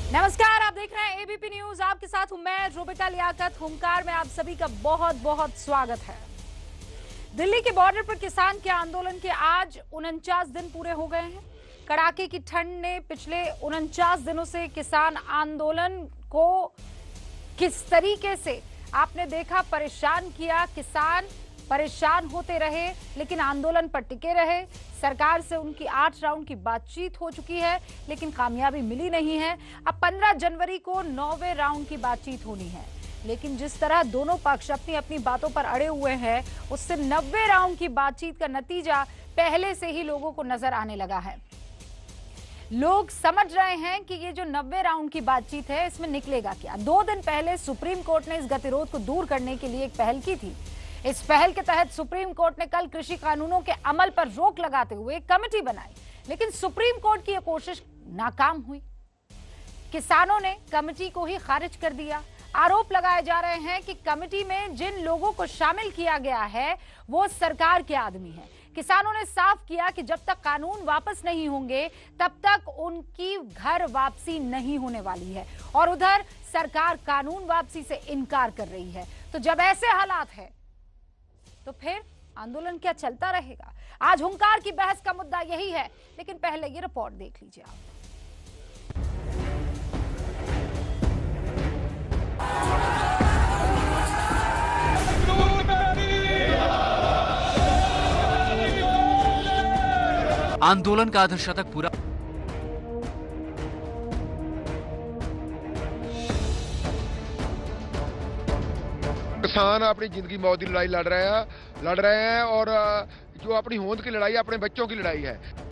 नमस्कार, आप देख रहे हैं एबीपी न्यूज। आपके साथ हूं मैं रूबिका लियाकत। हुंकार में आप सभी का बहुत बहुत स्वागत है। दिल्ली के बॉर्डर पर किसान के आंदोलन के आज 49 दिन पूरे हो गए हैं। कड़ाके की ठंड ने पिछले 49 दिनों से किसान आंदोलन को किस तरीके से आपने देखा परेशान किया। किसान परेशान होते रहे लेकिन आंदोलन पर टिके रहे। सरकार से उनकी 8 राउंड की बातचीत हो चुकी है लेकिन कामयाबी मिली नहीं है। अब 15 जनवरी को 9वें राउंड की बातचीत होनी है, लेकिन जिस तरह दोनों पक्ष अपनी अपनी बातों पर अड़े हुए हैं उससे 90वें राउंड की बातचीत का नतीजा पहले से ही लोगों को नजर आने लगा है। लोग समझ रहे हैं कि ये जो 90वें राउंड की बातचीत है इसमें निकलेगा क्या। 2 दिन पहले सुप्रीम कोर्ट ने इस गतिरोध को दूर करने के लिए एक पहल की थी। इस पहल के तहत सुप्रीम कोर्ट ने कल कृषि कानूनों के अमल पर रोक लगाते हुए एक कमेटी बनाई, लेकिन सुप्रीम कोर्ट की यह कोशिश नाकाम हुई। किसानों ने कमेटी को ही खारिज कर दिया। आरोप लगाए जा रहे हैं कि कमेटी में जिन लोगों को शामिल किया गया है वो सरकार के आदमी हैं। किसानों ने साफ किया कि जब तक कानून वापस नहीं होंगे तब तक उनकी घर वापसी नहीं होने वाली है, और उधर सरकार कानून वापसी से इनकार कर रही है। तो जब ऐसे हालात है तो फिर आंदोलन क्या चलता रहेगा? आज हुंकार की बहस का मुद्दा यही है, लेकिन पहले ये रिपोर्ट देख लीजिए आप। आंदोलन का अर्धशतक पूरा। किसान अपनी जिंदगी मौत की लड़ाई लड़ रहे हैं और जो अपनी होंद की लड़ाई अपने बच्चों की लड़ाई है।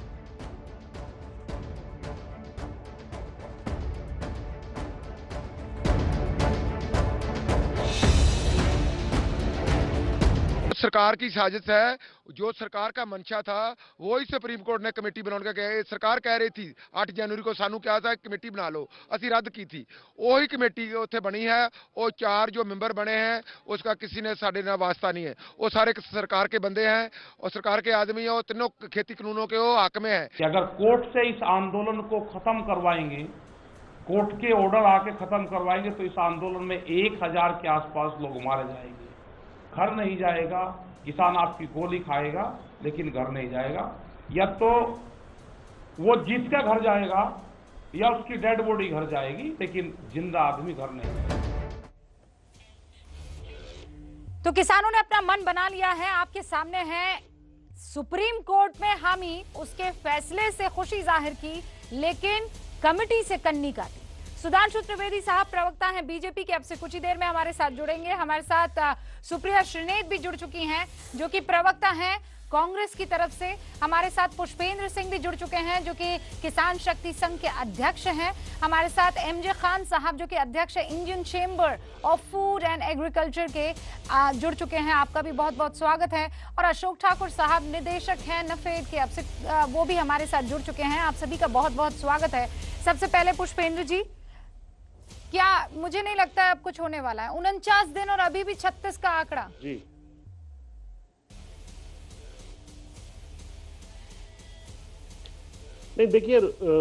सरकार की साजिश है। जो सरकार का मंशा था वो ही सुप्रीम कोर्ट ने कमेटी बनाने का कहा। सरकार कह रही थी 8 जनवरी को सानू क्या था कमेटी बना लो, असि रद्द की थी। वही कमेटी उत्थे बनी है और 4 जो मेंबर बने हैं उसका किसी ने साडे नाल वास्ता नहीं है। वो सारे सरकार के बंदे हैं और सरकार के आदमी है और तीनों खेती कानूनों के वो हक में है। कि अगर कोर्ट से इस आंदोलन को खत्म करवाएंगे, कोर्ट के ऑर्डर आके खत्म करवाएंगे तो इस आंदोलन में 1000 के आसपास लोग मारे जाएंगे। घर नहीं जाएगा, किसान आपकी गोली खाएगा लेकिन घर नहीं जाएगा। या तो वो जीत का घर जाएगा या उसकी डेड बॉडी घर जाएगी, लेकिन जिंदा आदमी घर नहीं जाएगा। तो किसानों ने अपना मन बना लिया है। आपके सामने है सुप्रीम कोर्ट में हामी उसके फैसले से खुशी जाहिर की, लेकिन कमेटी से कन्नी काटी। सुधांशु त्रिवेदी साहब प्रवक्ता हैं बीजेपी के, अब से कुछ ही देर में हमारे साथ जुड़ेंगे। हमारे साथ सुप्रिया श्रीनेत भी जुड़ चुकी हैं जो कि प्रवक्ता हैं कांग्रेस की तरफ से। हमारे साथ पुष्पेंद्र सिंह भी जुड़ चुके हैं जो कि किसान शक्ति संघ के अध्यक्ष हैं। हमारे साथ एमजे खान साहब जो कि अध्यक्ष है Indian chamber of food and agriculture के जुड़ चुके हैं। आपका भी बहुत बहुत स्वागत है। और अशोक ठाकुर साहब निदेशक हैं नफेड के, अब से वो भी हमारे साथ जुड़ चुके हैं। आप सभी का बहुत बहुत स्वागत है। सबसे पहले पुष्पेंद्र जी, क्या मुझे नहीं लगता है अब कुछ होने वाला है? 49 दिन और अभी भी 36 का आंकड़ा। जी नहीं, देखिए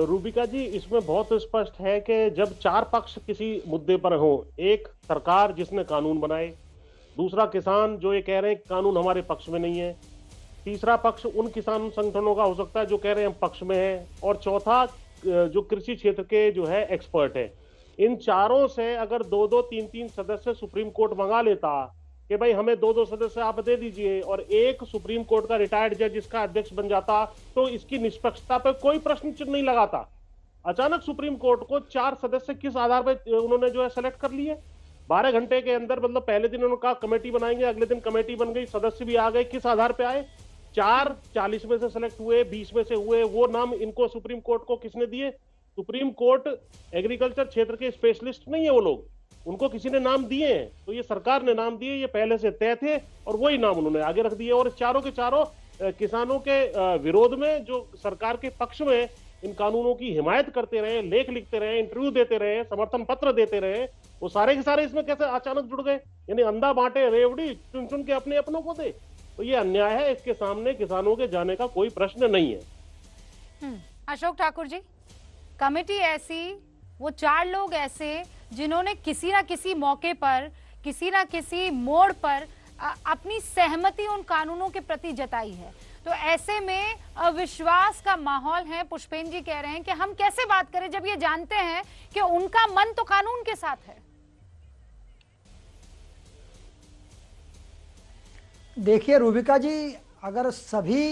रूबिका जी, इसमें बहुत स्पष्ट है कि जब 4 पक्ष किसी मुद्दे पर हो, एक सरकार जिसने कानून बनाए, दूसरा किसान जो ये कह रहे हैं कानून हमारे पक्ष में नहीं है, तीसरा पक्ष उन किसान संगठनों का हो सकता है जो कह रहे हैं हम पक्ष में है, और चौथा जो कृषि क्षेत्र के जो है एक्सपर्ट है। इन चारों से अगर 2-2, 3-3 सदस्य सुप्रीम कोर्ट मंगा लेता कि भाई हमें 2-2 सदस्य आप दे दीजिए, और एक सुप्रीम कोर्ट का रिटायर्ड जज इसका अध्यक्ष बन जाता, तो इसकी निष्पक्षता पर कोई प्रश्न चिन्ह नहीं लगाता। अचानक सुप्रीम कोर्ट को 4 सदस्य किस आधार पर उन्होंने जो है सेलेक्ट कर लिए? 12 घंटे के अंदर, मतलब पहले दिन उन्होंने कहा कमेटी बनाएंगे, अगले दिन कमेटी बन गई, सदस्य भी आ गए। किस आधार पर आए? 4 40 में से सेलेक्ट हुए, 20 में से हुए। वो नाम इनको सुप्रीम कोर्ट को किसने दिए? सुप्रीम कोर्ट एग्रीकल्चर क्षेत्र के स्पेशलिस्ट नहीं है वो लोग, उनको किसी ने नाम दिए हैं। तो ये सरकार ने नाम दिए, ये पहले से तय थे और वही नाम उन्होंने आगे रख दिए। और चारों के चारों किसानों के विरोध में, जो सरकार के पक्ष में इन कानूनों की हिमायत करते रहे, लेख लिखते रहे, इंटरव्यू देते रहे, समर्थन पत्र देते रहे, वो सारे के सारे इसमें कैसे अचानक जुड़ गए? यानी अंधा बांटे रेवड़ी, चुन चुन के अपने अपनों को दे। तो ये अन्याय है, इसके सामने किसानों के जाने का कोई प्रश्न नहीं है। अशोक ठाकुर जी, कमेटी ऐसी वो 4 लोग ऐसे जिन्होंने किसी ना किसी मौके पर, किसी ना किसी मोड़ पर अपनी सहमति उन कानूनों के प्रति जताई है। तो ऐसे में अविश्वास का माहौल है। पुष्पेंद्र जी कह रहे हैं कि हम कैसे बात करें जब ये जानते हैं कि उनका मन तो कानून के साथ है। देखिए रूबिका जी, अगर सभी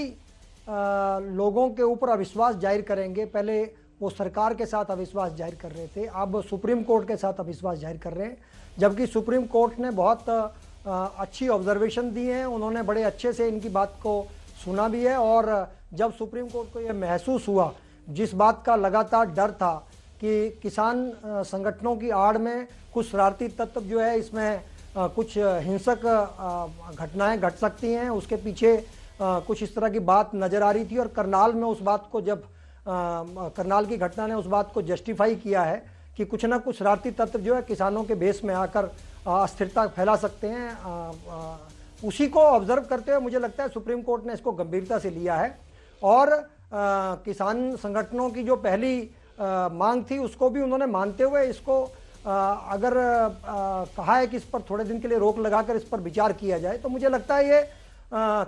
लोगों के ऊपर अविश्वास जाहिर करेंगे, पहले वो सरकार के साथ अविश्वास जाहिर कर रहे थे, अब सुप्रीम कोर्ट के साथ अविश्वास जाहिर कर रहे हैं, जबकि सुप्रीम कोर्ट ने बहुत अच्छी ऑब्जर्वेशन दी है, उन्होंने बड़े अच्छे से इनकी बात को सुना भी है। और जब सुप्रीम कोर्ट को ये महसूस हुआ, जिस बात का लगातार डर था कि किसान संगठनों की आड़ में कुछ शरारती तत्व जो है, इसमें कुछ हिंसक घटनाएं घट सकती हैं, उसके पीछे कुछ इस तरह की बात नज़र आ रही थी। और करनाल में उस बात को जब करनाल की घटना ने उस बात को जस्टिफाई किया है कि कुछ ना कुछ शरारती तत्व जो है किसानों के बेस में आकर अस्थिरता फैला सकते हैं, उसी को ऑब्जर्व करते हुए मुझे लगता है सुप्रीम कोर्ट ने इसको गंभीरता से लिया है। और किसान संगठनों की जो पहली मांग थी उसको भी उन्होंने मानते हुए इसको अगर कहा है कि इस पर थोड़े दिन के लिए रोक लगाकर इस पर विचार किया जाए, तो मुझे लगता है ये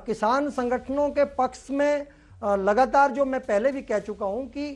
किसान संगठनों के पक्ष में लगातार, जो मैं पहले भी कह चुका हूं कि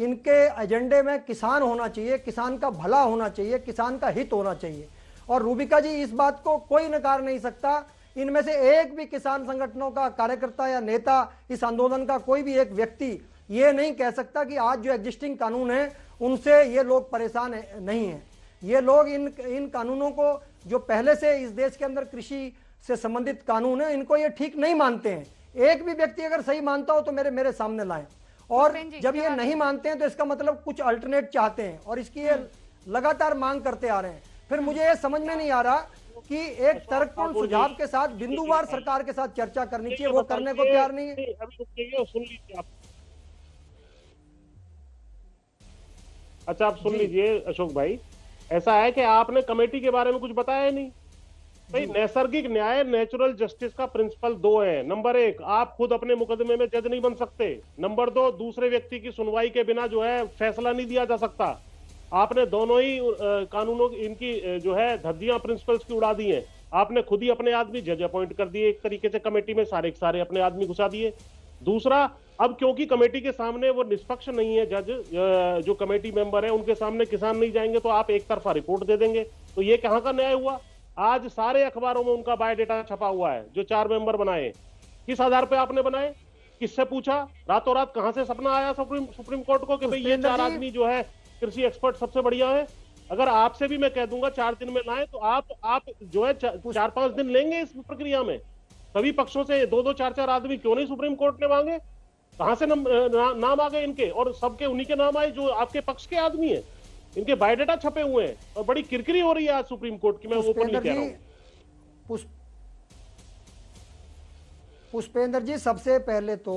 इनके एजेंडे में किसान होना चाहिए, किसान का भला होना चाहिए, किसान का हित होना चाहिए। और रूबिका जी, इस बात को कोई नकार नहीं सकता, इनमें से एक भी किसान संगठनों का कार्यकर्ता या नेता, इस आंदोलन का कोई भी एक व्यक्ति ये नहीं कह सकता कि आज जो एग्जिस्टिंग कानून है उनसे ये लोग परेशान नहीं हैं। ये लोग इन कानूनों को, जो पहले से इस देश के अंदर कृषि से संबंधित कानून है, इनको ये ठीक नहीं मानते हैं। एक भी व्यक्ति अगर सही मानता हो तो मेरे सामने लाएं। और जब ये नहीं मानते हैं तो इसका मतलब कुछ अल्टरनेट चाहते हैं और इसकी ये लगातार मांग करते आ रहे हैं। फिर मुझे ये समझ में नहीं आ रहा कि एक तर्कपूर्ण सुझाव के साथ बिंदुवार सरकार के साथ चर्चा करनी चाहिए, वो करने को तैयार नहीं है। सुन लीजिए आप। अच्छा, आप सुन लीजिए अशोक भाई, ऐसा है कि आपने कमेटी के बारे में कुछ बताया नहीं भाई। नैसर्गिक न्याय, नेचुरल जस्टिस का प्रिंसिपल 2 है। नंबर 1, आप खुद अपने मुकदमे में जज नहीं बन सकते। नंबर 2, दूसरे व्यक्ति की सुनवाई के बिना जो है फैसला नहीं दिया जा सकता। आपने दोनों ही कानूनों इनकी जो है धज्जियां प्रिंसिपल्स की उड़ा दी हैं। आपने खुद ही अपने आदमी जज अपॉइंट कर दिए, एक तरीके से कमेटी में सारे के सारे अपने आदमी घुसा दिए। दूसरा, अब क्योंकि कमेटी के सामने वो निष्पक्ष नहीं है जज, जो कमेटी मेंबर है उनके सामने किसान नहीं जाएंगे तो आप एक तरफा रिपोर्ट दे देंगे। तो ये कहां का न्याय हुआ? आज सारे अखबारों में उनका बायोडेटा छपा हुआ है, जो 4 मेंबर बनाए। किस आधार पे आपने बनाए? किससे पूछा? रातों रात कहां से सपना आया सुप्रीम कोर्ट को कि भाई ये 4 आदमी जो है कृषि एक्सपर्ट सबसे बढ़िया है? अगर आपसे भी मैं कह दूंगा 4 दिन में लाएं तो आप जो है 4-5 दिन लेंगे इस प्रक्रिया में। सभी पक्षों से 2-2, 4-4 आदमी क्यों नहीं सुप्रीम कोर्ट ने मांगे? कहां से नाम आ गए इनके? और सबके उन्हीं के नाम आए जो आपके पक्ष के आदमी है। इनके बायोडेटा छपे हुए हैं और बड़ी किरकिरी हो रही है आज सुप्रीम कोर्ट की। मैं ओपनली कह रहा हूं। पुष्पेंद्र जी, सबसे पहले तो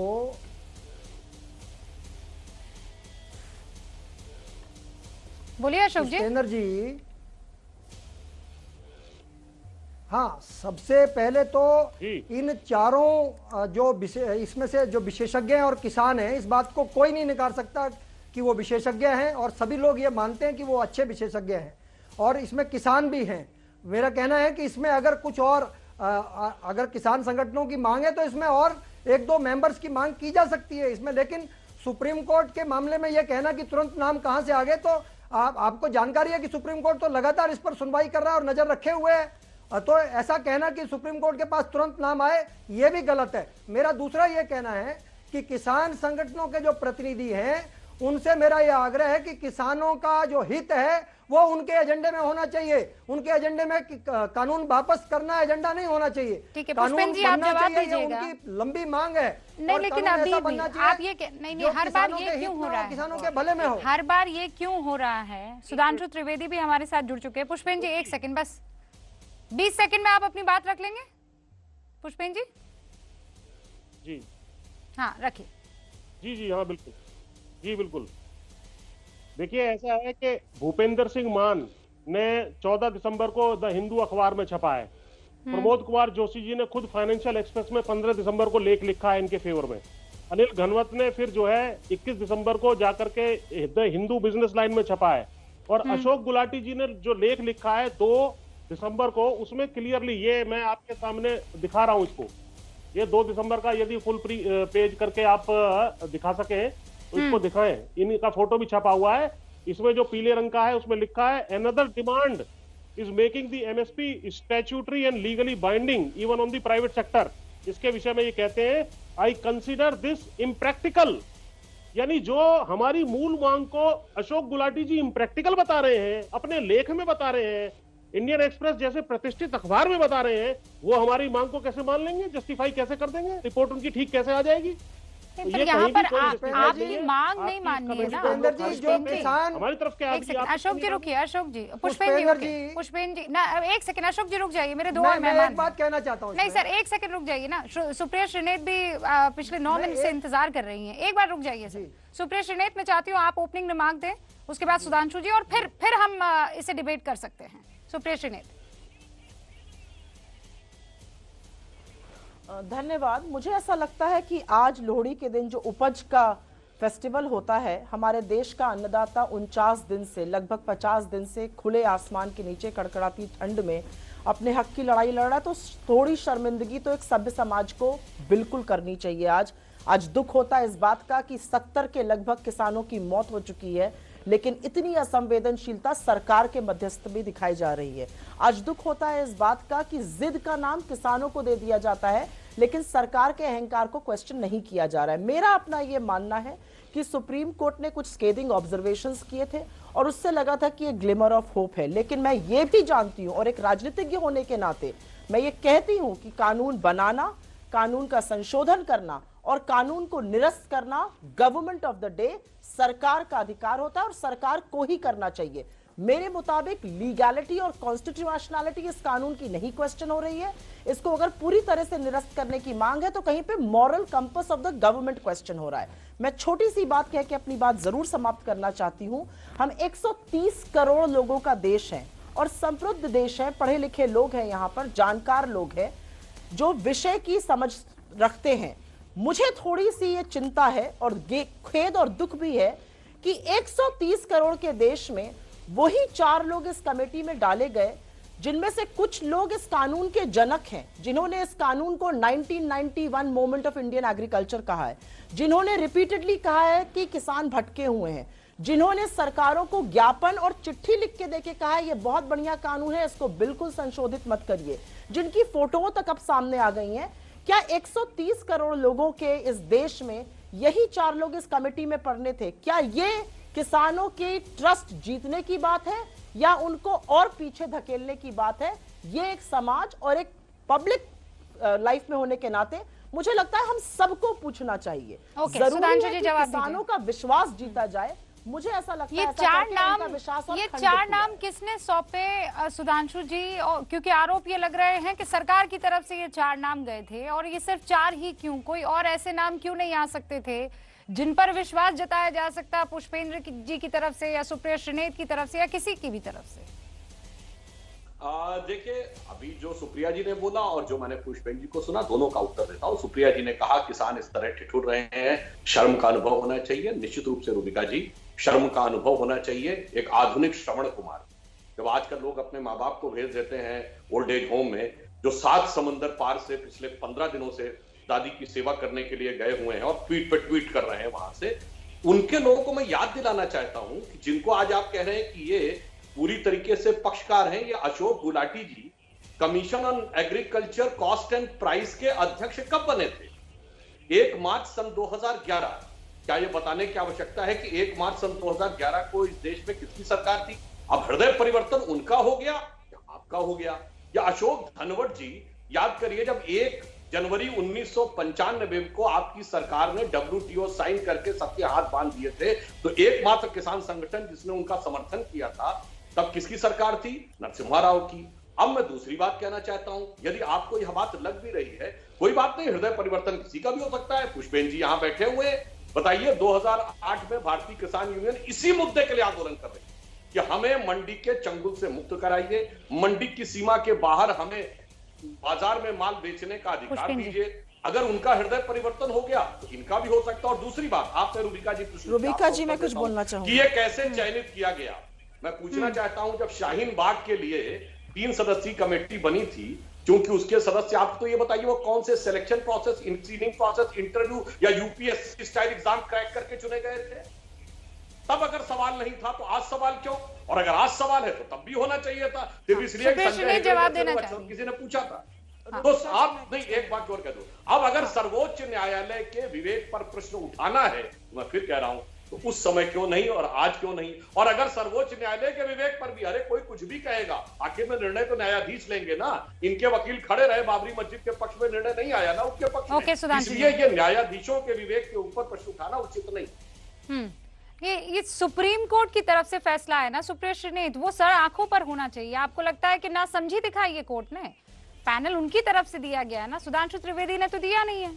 बोलिए अशोक जी। पुष्पेंद्र जी, हाँ, सबसे पहले तो इन चारों जो इसमें से जो विशेषज्ञ हैं और किसान हैं, इस बात को कोई नहीं नकार सकता कि वो विशेषज्ञ हैं और सभी लोग ये मानते हैं कि वो अच्छे विशेषज्ञ हैं और इसमें किसान भी हैं। मेरा कहना है कि इसमें अगर कुछ और अगर किसान संगठनों की मांग है तो इसमें और 1-2 मेंबर्स की मांग की जा सकती है इसमें। लेकिन सुप्रीम कोर्ट के मामले में ये कहना कि तुरंत नाम कहां से आ गए, तो आपको जानकारी है कि सुप्रीम कोर्ट तो लगातार इस पर सुनवाई कर रहा है और नजर रखे हुए है। तो ऐसा कहना कि सुप्रीम कोर्ट के पास तुरंत नाम आए, ये भी गलत है। मेरा दूसरा ये कहना है कि किसान संगठनों के जो प्रतिनिधि हैं उनसे मेरा यह आग्रह है कि किसानों का जो हित है वो उनके एजेंडे में होना चाहिए। उनके एजेंडे में कानून वापस करना एजेंडा नहीं होना चाहिए। ठीक है पुष्पेंद्र जी, आप जवाब दीजिएगा। उनकी लंबी मांग है। नहीं, लेकिन अभी आप ये नहीं, हर बार ये क्यों हो रहा है? किसानों के भले में हो। हर बार ये क्यों हो रहा है? सुधांशु त्रिवेदी भी हमारे साथ जुड़ चुके हैं। पुष्पेंद्र जी 1 सेकंड, बस 20 सेकंड में आप अपनी बात रख लेंगे पुष्पेंद्र जी? जी हाँ, रखिए। जी हाँ, बिल्कुल जी, बिल्कुल। देखिए, ऐसा है कि भूपेंद्र सिंह मान ने 14 दिसंबर को द हिंदू अखबार में छपा है। प्रमोद कुमार जोशी जी ने खुद फाइनेंशियल एक्सप्रेस में 15 दिसंबर को लेख लिखा है इनके फेवर में। अनिल घनवत ने फिर जो है 21 दिसंबर को जाकर के द हिंदू बिजनेस लाइन में छपा है, और अशोक गुलाटी जी ने जो लेख लिखा है 2 दिसंबर को, उसमें क्लियरली, ये मैं आपके सामने दिखा रहा हूं इसको, ये 2 दिसंबर का, यदि फुल पेज करके आप दिखा सके तो इसको दिखाएं, इनका फोटो भी छपा हुआ है, इसमें जो पीले रंग का है उसमें लिखा है another demand is making the MSP statutory and legally binding even on the private sector. इसके विषय में ये कहते हैं, आई कंसिडर दिस इम्प्रैक्टिकल, यानी जो हमारी मूल मांग को अशोक गुलाटी जी इम्प्रैक्टिकल बता रहे हैं, अपने लेख में बता रहे हैं, इंडियन एक्सप्रेस जैसे प्रतिष्ठित अखबार में बता रहे हैं, वो हमारी मांग को कैसे मान लेंगे, जस्टिफाई कैसे कर देंगे, रिपोर्ट उनकी ठीक कैसे आ जाएगी? पर यहाँ पर आपकी मांग नहीं माननी है ना पुष्पेंद्र जी, जो किसान, हमारी तरफ क्या? एक सेकंड अशोक जी रुकिए, अशोक जी, पुष्पेंद्र जी, पुष्पेंद्र जी ना, एक सेकंड अशोक जी रुक जाइए, मेरे दो और मेहमान। एक बात कहना चाहता हूँ। नहीं सर, एक सेकंड रुक जाइए ना, सुप्रिया श्रीनेत भी पिछले 9 मिनट से इंतजार कर रही हैं, एक बार रुक जाइए सर। सुप्रिया श्रीनेत, मैं चाहती हूँ आप ओपनिंग रिमार्क दें, उसके बाद सुधांशु जी, और फिर हम इसे डिबेट कर सकते हैं। सुप्रिया श्रीनेत। धन्यवाद। मुझे ऐसा लगता है कि आज लोहड़ी के दिन जो उपज का फेस्टिवल होता है, हमारे देश का अन्नदाता 49 दिन से, लगभग 50 दिन से खुले आसमान के नीचे कड़कड़ाती ठंड में अपने हक की लड़ाई लड़ रहा है, तो थोड़ी शर्मिंदगी तो एक सभ्य समाज को बिल्कुल करनी चाहिए। आज दुख होता है इस बात का कि 70 के लगभग किसानों की मौत हो चुकी है, लेकिन इतनी असंवेदनशीलता सरकार के मध्यस्थ में दिखाई जा रही है। आज दुख होता है इस बात का कि जिद का नाम किसानों को दे दिया जाता है, लेकिन सरकार के अहंकार को क्वेश्चन नहीं किया जा रहा है। मेरा अपना यह मानना है कि सुप्रीम कोर्ट ने कुछ स्केदिंग ऑब्जर्वेशंस किए थे और उससे लगा था कि ये ग्लिमर ऑफ होप है, लेकिन मैं ये भी जानती हूं और एक राजनीतिज्ञ होने के नाते मैं ये कहती हूं कि कानून बनाना, कानून का संशोधन करना और कानून को निरस्त करना गवर्नमेंट ऑफ द डे सरकार का अधिकार होता है और सरकार को ही करना चाहिए। मेरे मुताबिक लीगैलिटी और कॉन्स्टिट्यूशनैलिटी इस कानून की नहीं क्वेश्चन हो रही है। इसको अगर पूरी तरह से निरस्त करने की मांग है तो कहीं पे moral compass of the government question हो रहा है। मैं छोटी सी बात कह के अपनी बात जरूर समाप्त करना चाहती हूं। हम 130 करोड़ लोगों का देश है और समृद्ध देश है, पढ़े लिखे लोग हैं, यहाँ पर जानकार लोग हैं जो विषय की समझ रखते हैं। मुझे थोड़ी सी ये चिंता है और खेद और दुख भी है कि 130 करोड़ के देश में वही 4 लोग इस कमेटी में डाले गए जिनमें से कुछ लोग इस कानून के जनक हैं, जिन्होंने इस कानून को 1991 मोमेंट ऑफ इंडियन एग्रीकल्चर कहा है, जिन्होंने रिपीटेडली कहा है कि किसान भटके हुए हैं, जिन्होंने सरकारों को ज्ञापन और चिट्ठी लिख के देके कहा है ये बहुत बढ़िया कानून है, इसको बिल्कुल संशोधित मत करिए, जिनकी फोटो तक अब सामने आ गई हैं। क्या 130 करोड़ लोगों के इस देश में यही 4 लोग इस कमेटी में पढ़ने थे? क्या ये किसानों की ट्रस्ट जीतने की बात है या उनको और पीछे धकेलने की बात है? ये एक समाज और एक पब्लिक लाइफ में होने के नाते मुझे लगता है हम सबको पूछना चाहिए। जरूरी है कि किसानों का विश्वास जीता जाए। मुझे ऐसा लगता है ये 4 नाम किसने सौंपे सुधांशु जी? और क्योंकि आरोप ये लग रहे हैं कि सरकार की तरफ से ये 4 नाम गए थे, और ये सिर्फ 4 ही क्यों, कोई और ऐसे नाम क्यों नहीं आ सकते थे जिन पर विश्वास जताया जा सकता, पुष्पेंद्र जी की तरफ से या सुप्रिया श्रीनेत की तरफ से या किसी की भी तरफ से? देखिए, अभी जो सुप्रिया जी ने बोला और जो मैंने पुष्पेंद्र जी को सुना, दोनों का उत्तर देता हूं। सुप्रिया जी ने कहा किसान इस तरह ठिठुर रहे हैं, शर्म का अनुभव होना चाहिए। निश्चित रूप से रूबिका जी, शर्म का अनुभव होना चाहिए। एक आधुनिक श्रवण कुमार, जब आजकल लोग अपने माँ बाप को भेज देते हैं ओल्ड एज होम में, जो 7 समंदर पार से पिछले 15 दिनों से दादी की सेवा करने के लिए गए हुए हैं और ट्वीट पे ट्वीट कर रहे हैं वहां से, उनके लोगों को मैं याद दिलाना चाहता हूं कि जिनको आज आप कह रहे हैं कि ये पूरी तरीके से पक्षकार हैं, ये Ashok Gulati ji commission on agriculture cost and price के अध्यक्ष कब बने थे? 1 मार्च सन 2011। क्या ये बताने की आवश्यकता है कि 1 मार्च सन 2011 को इस देश में किसकी सरकार थी? अब हृदय परिवर्तन उनका हो गया या आपका हो गया? या अशोक धनवट जी, याद करिए, जब 1 जनवरी 1995 को आपकी सरकार ने WTO साइन करके सबके हाथ बांध दिए थे, तो एकमात्र किसान संगठन जिसने उनका समर्थन किया था, तब किसकी सरकार थी? नरसिम्हा राव की। अब मैं दूसरी बात कहना चाहता हूं, यदि आपको यह बात लग भी रही है, कोई बात नहीं, हृदय परिवर्तन किसी का भी हो सकता है। पुष्पेंद्र जी यहां बैठे हुए, बताइए 2008 में भारतीय किसान यूनियन इसी मुद्दे के लिए आंदोलन कर रही है कि हमें मंडी के चंगुल से मुक्त कराइए, मंडी की सीमा के बाहर हमें बाजार में माल बेचने का अधिकार दीजिए। अगर उनका हृदय परिवर्तन हो गया तो इनका भी हो सकता है। और दूसरी बात, आपने रूबिका जी मैं कुछ बोलना चाहूंगी कि ये कैसे चयनित किया गया। मैं पूछना चाहता हूं, जब शाहीन बाग के लिए 3 सदस्यीय कमेटी बनी थी, क्योंकि उसके सदस्य, आप तो ये बताइए वो कौन से selection process, screening process, interview या यूपीएससी स्टाइल एग्जाम क्रैक करके चुने गए थे? तब अगर सवाल नहीं था तो आज सवाल क्यों? और अगर आज सवाल है तो तब भी होना चाहिए था। सिर्फ इसलिए जवाब देना चाहिए, किसी ने पूछा था। तो आप नहीं, एक बात और कह दो, अब अगर सर्वोच्च न्यायालय के विवेक पर प्रश्न उठाना है, तो मैं फिर कह रहा हूं, तो उस समय क्यों नहीं और आज क्यों नहीं? और अगर सर्वोच्च न्यायालय के विवेक पर भी, अरे कोई कुछ भी कहेगा, आखिर में निर्णय तो न्यायाधीश लेंगे ना। इनके वकील खड़े रहे, बाबरी मस्जिद के पक्ष में निर्णय नहीं आया ना उनके पक्ष में, इसलिए ये न्यायाधीशों के विवेक के ऊपर प्रश्न उठाना उचित नहीं। ये सुप्रीम कोर्ट की तरफ से फैसला है ना सुप्रिया श्रीनेत, वो सर आंखों पर होना चाहिए। आपको लगता है कि ना समझी दिखाई है कोर्ट ने? पैनल उनकी तरफ से दिया गया है ना, सुधांशु त्रिवेदी ने तो दिया नहीं है।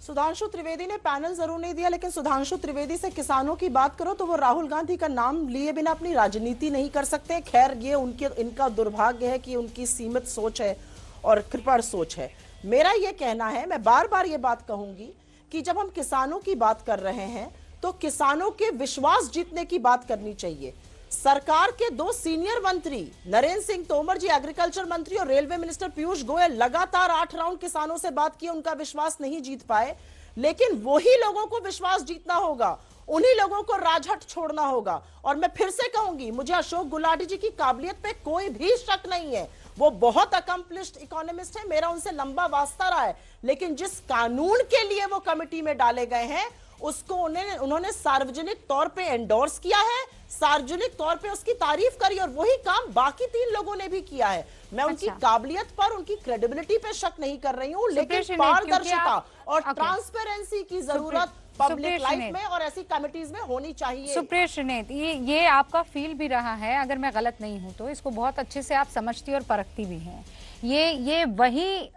सुधांशु त्रिवेदी ने पैनल जरूर नहीं दिया, लेकिन सुधांशु त्रिवेदी से किसानों की बात करो तो वो राहुल गांधी का नाम लिए बिना अपनी राजनीति नहीं कर सकते। खैर, ये इनका दुर्भाग्य है कि उनकी सीमित सोच है और कृपण सोच है। मेरा ये कहना है, मैं बार बार ये बात कहूंगी कि जब हम किसानों की बात कर रहे हैं तो किसानों के विश्वास जीतने की बात करनी चाहिए। सरकार के 2 सीनियर मंत्री नरेंद्र सिंह तोमर जी एग्रीकल्चर मंत्री और रेलवे मिनिस्टर पीयूष गोयल लगातार 8 राउंड किसानों से बात की, उनका विश्वास नहीं जीत पाए। लेकिन वही लोगों को विश्वास जीतना होगा, उन्हीं लोगों को राजहट छोड़ना होगा। और मैं फिर से कहूंगी, मुझे अशोक गुलाटी जी की काबिलियत पे कोई भी शक नहीं है, वो बहुत अकम्प्लिश्ड इकोनॉमिस्ट है, मेरा उनसे लंबा वास्ता रहा है। लेकिन जिस कानून के लिए वो कमेटी में डाले गए हैं उसको उन्होंने सार्वजनिक तौर पे एंडोर्स किया है, सार्वजनिक तौर पे उसकी तारीफ करी, और वही काम बाकी 3 लोगों ने भी किया है। मैं उनकी काबिलियत पर, उनकी क्रेडिबिलिटी पे शक नहीं कर रही हूं, लेकिन पारदर्शिता और ट्रांसपेरेंसी की जरूरत पब्लिक लाइफ में और ऐसी कमिटीज में होनी चाहिए। सुप्रिया श्रीनेत, ये आपका फील भी रहा है, अगर मैं गलत नहीं हूं तो इसको बहुत अच्छे से आप समझती और परखती भी हैं। ये वही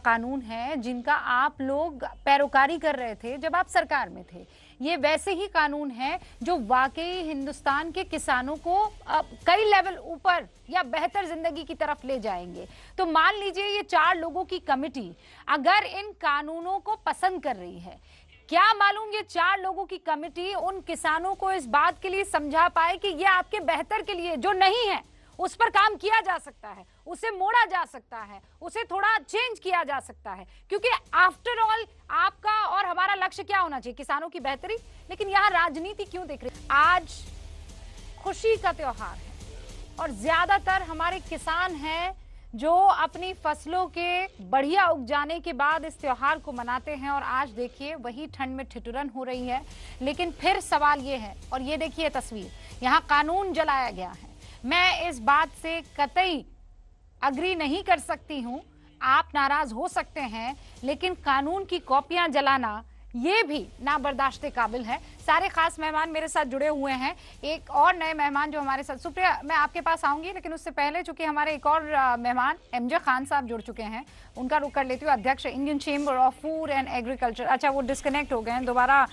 कानून है जिनका आप लोग पैरोकारी कर रहे थे जब आप सरकार में थे। ये वैसे ही कानून है जो वाकई हिंदुस्तान के किसानों को कई लेवल ऊपर या बेहतर जिंदगी की तरफ ले जाएंगे। तो मान लीजिए ये 4 लोगों की कमेटी अगर इन कानूनों को पसंद कर रही है, क्या मालूम ये 4 लोगों की कमेटी उन किसानों को इस बात के लिए समझा पाए कि ये आपके बेहतर के लिए जो नहीं है उस पर काम किया जा सकता है, उसे मोड़ा जा सकता है, उसे थोड़ा चेंज किया जा सकता है। क्योंकि आफ्टर ऑल आपका और हमारा लक्ष्य क्या होना चाहिए? किसानों की बेहतरी। लेकिन यहाँ राजनीति क्यों देख रही? आज खुशी का त्योहार है और ज्यादातर हमारे किसान हैं जो अपनी फसलों के बढ़िया उग जाने के बाद इस त्योहार को मनाते हैं। और आज देखिए वही ठंड में ठिठुरन हो रही है। लेकिन फिर सवाल ये है, और ये देखिए तस्वीर, यहाँ कानून जलाया गया है। मैं इस बात से कतई अग्री नहीं कर सकती हूं, आप नाराज हो सकते हैं, लेकिन कानून की कॉपियां जलाना ये भी नाबर्दाश्ते काबिल है। सारे खास मेहमान मेरे साथ जुड़े हुए हैं, एक और नए मेहमान जो हमारे साथ, सुप्रिया मैं आपके पास आऊंगी, लेकिन उससे पहले चूंकि हमारे एक और मेहमान एमजे खान साहब जुड़ चुके हैं, उनका रुख कर लेती हूँ। अध्यक्ष Indian chamber of food and agriculture, अच्छा वो डिस्कनेक्ट हो गए हैं, दोबारा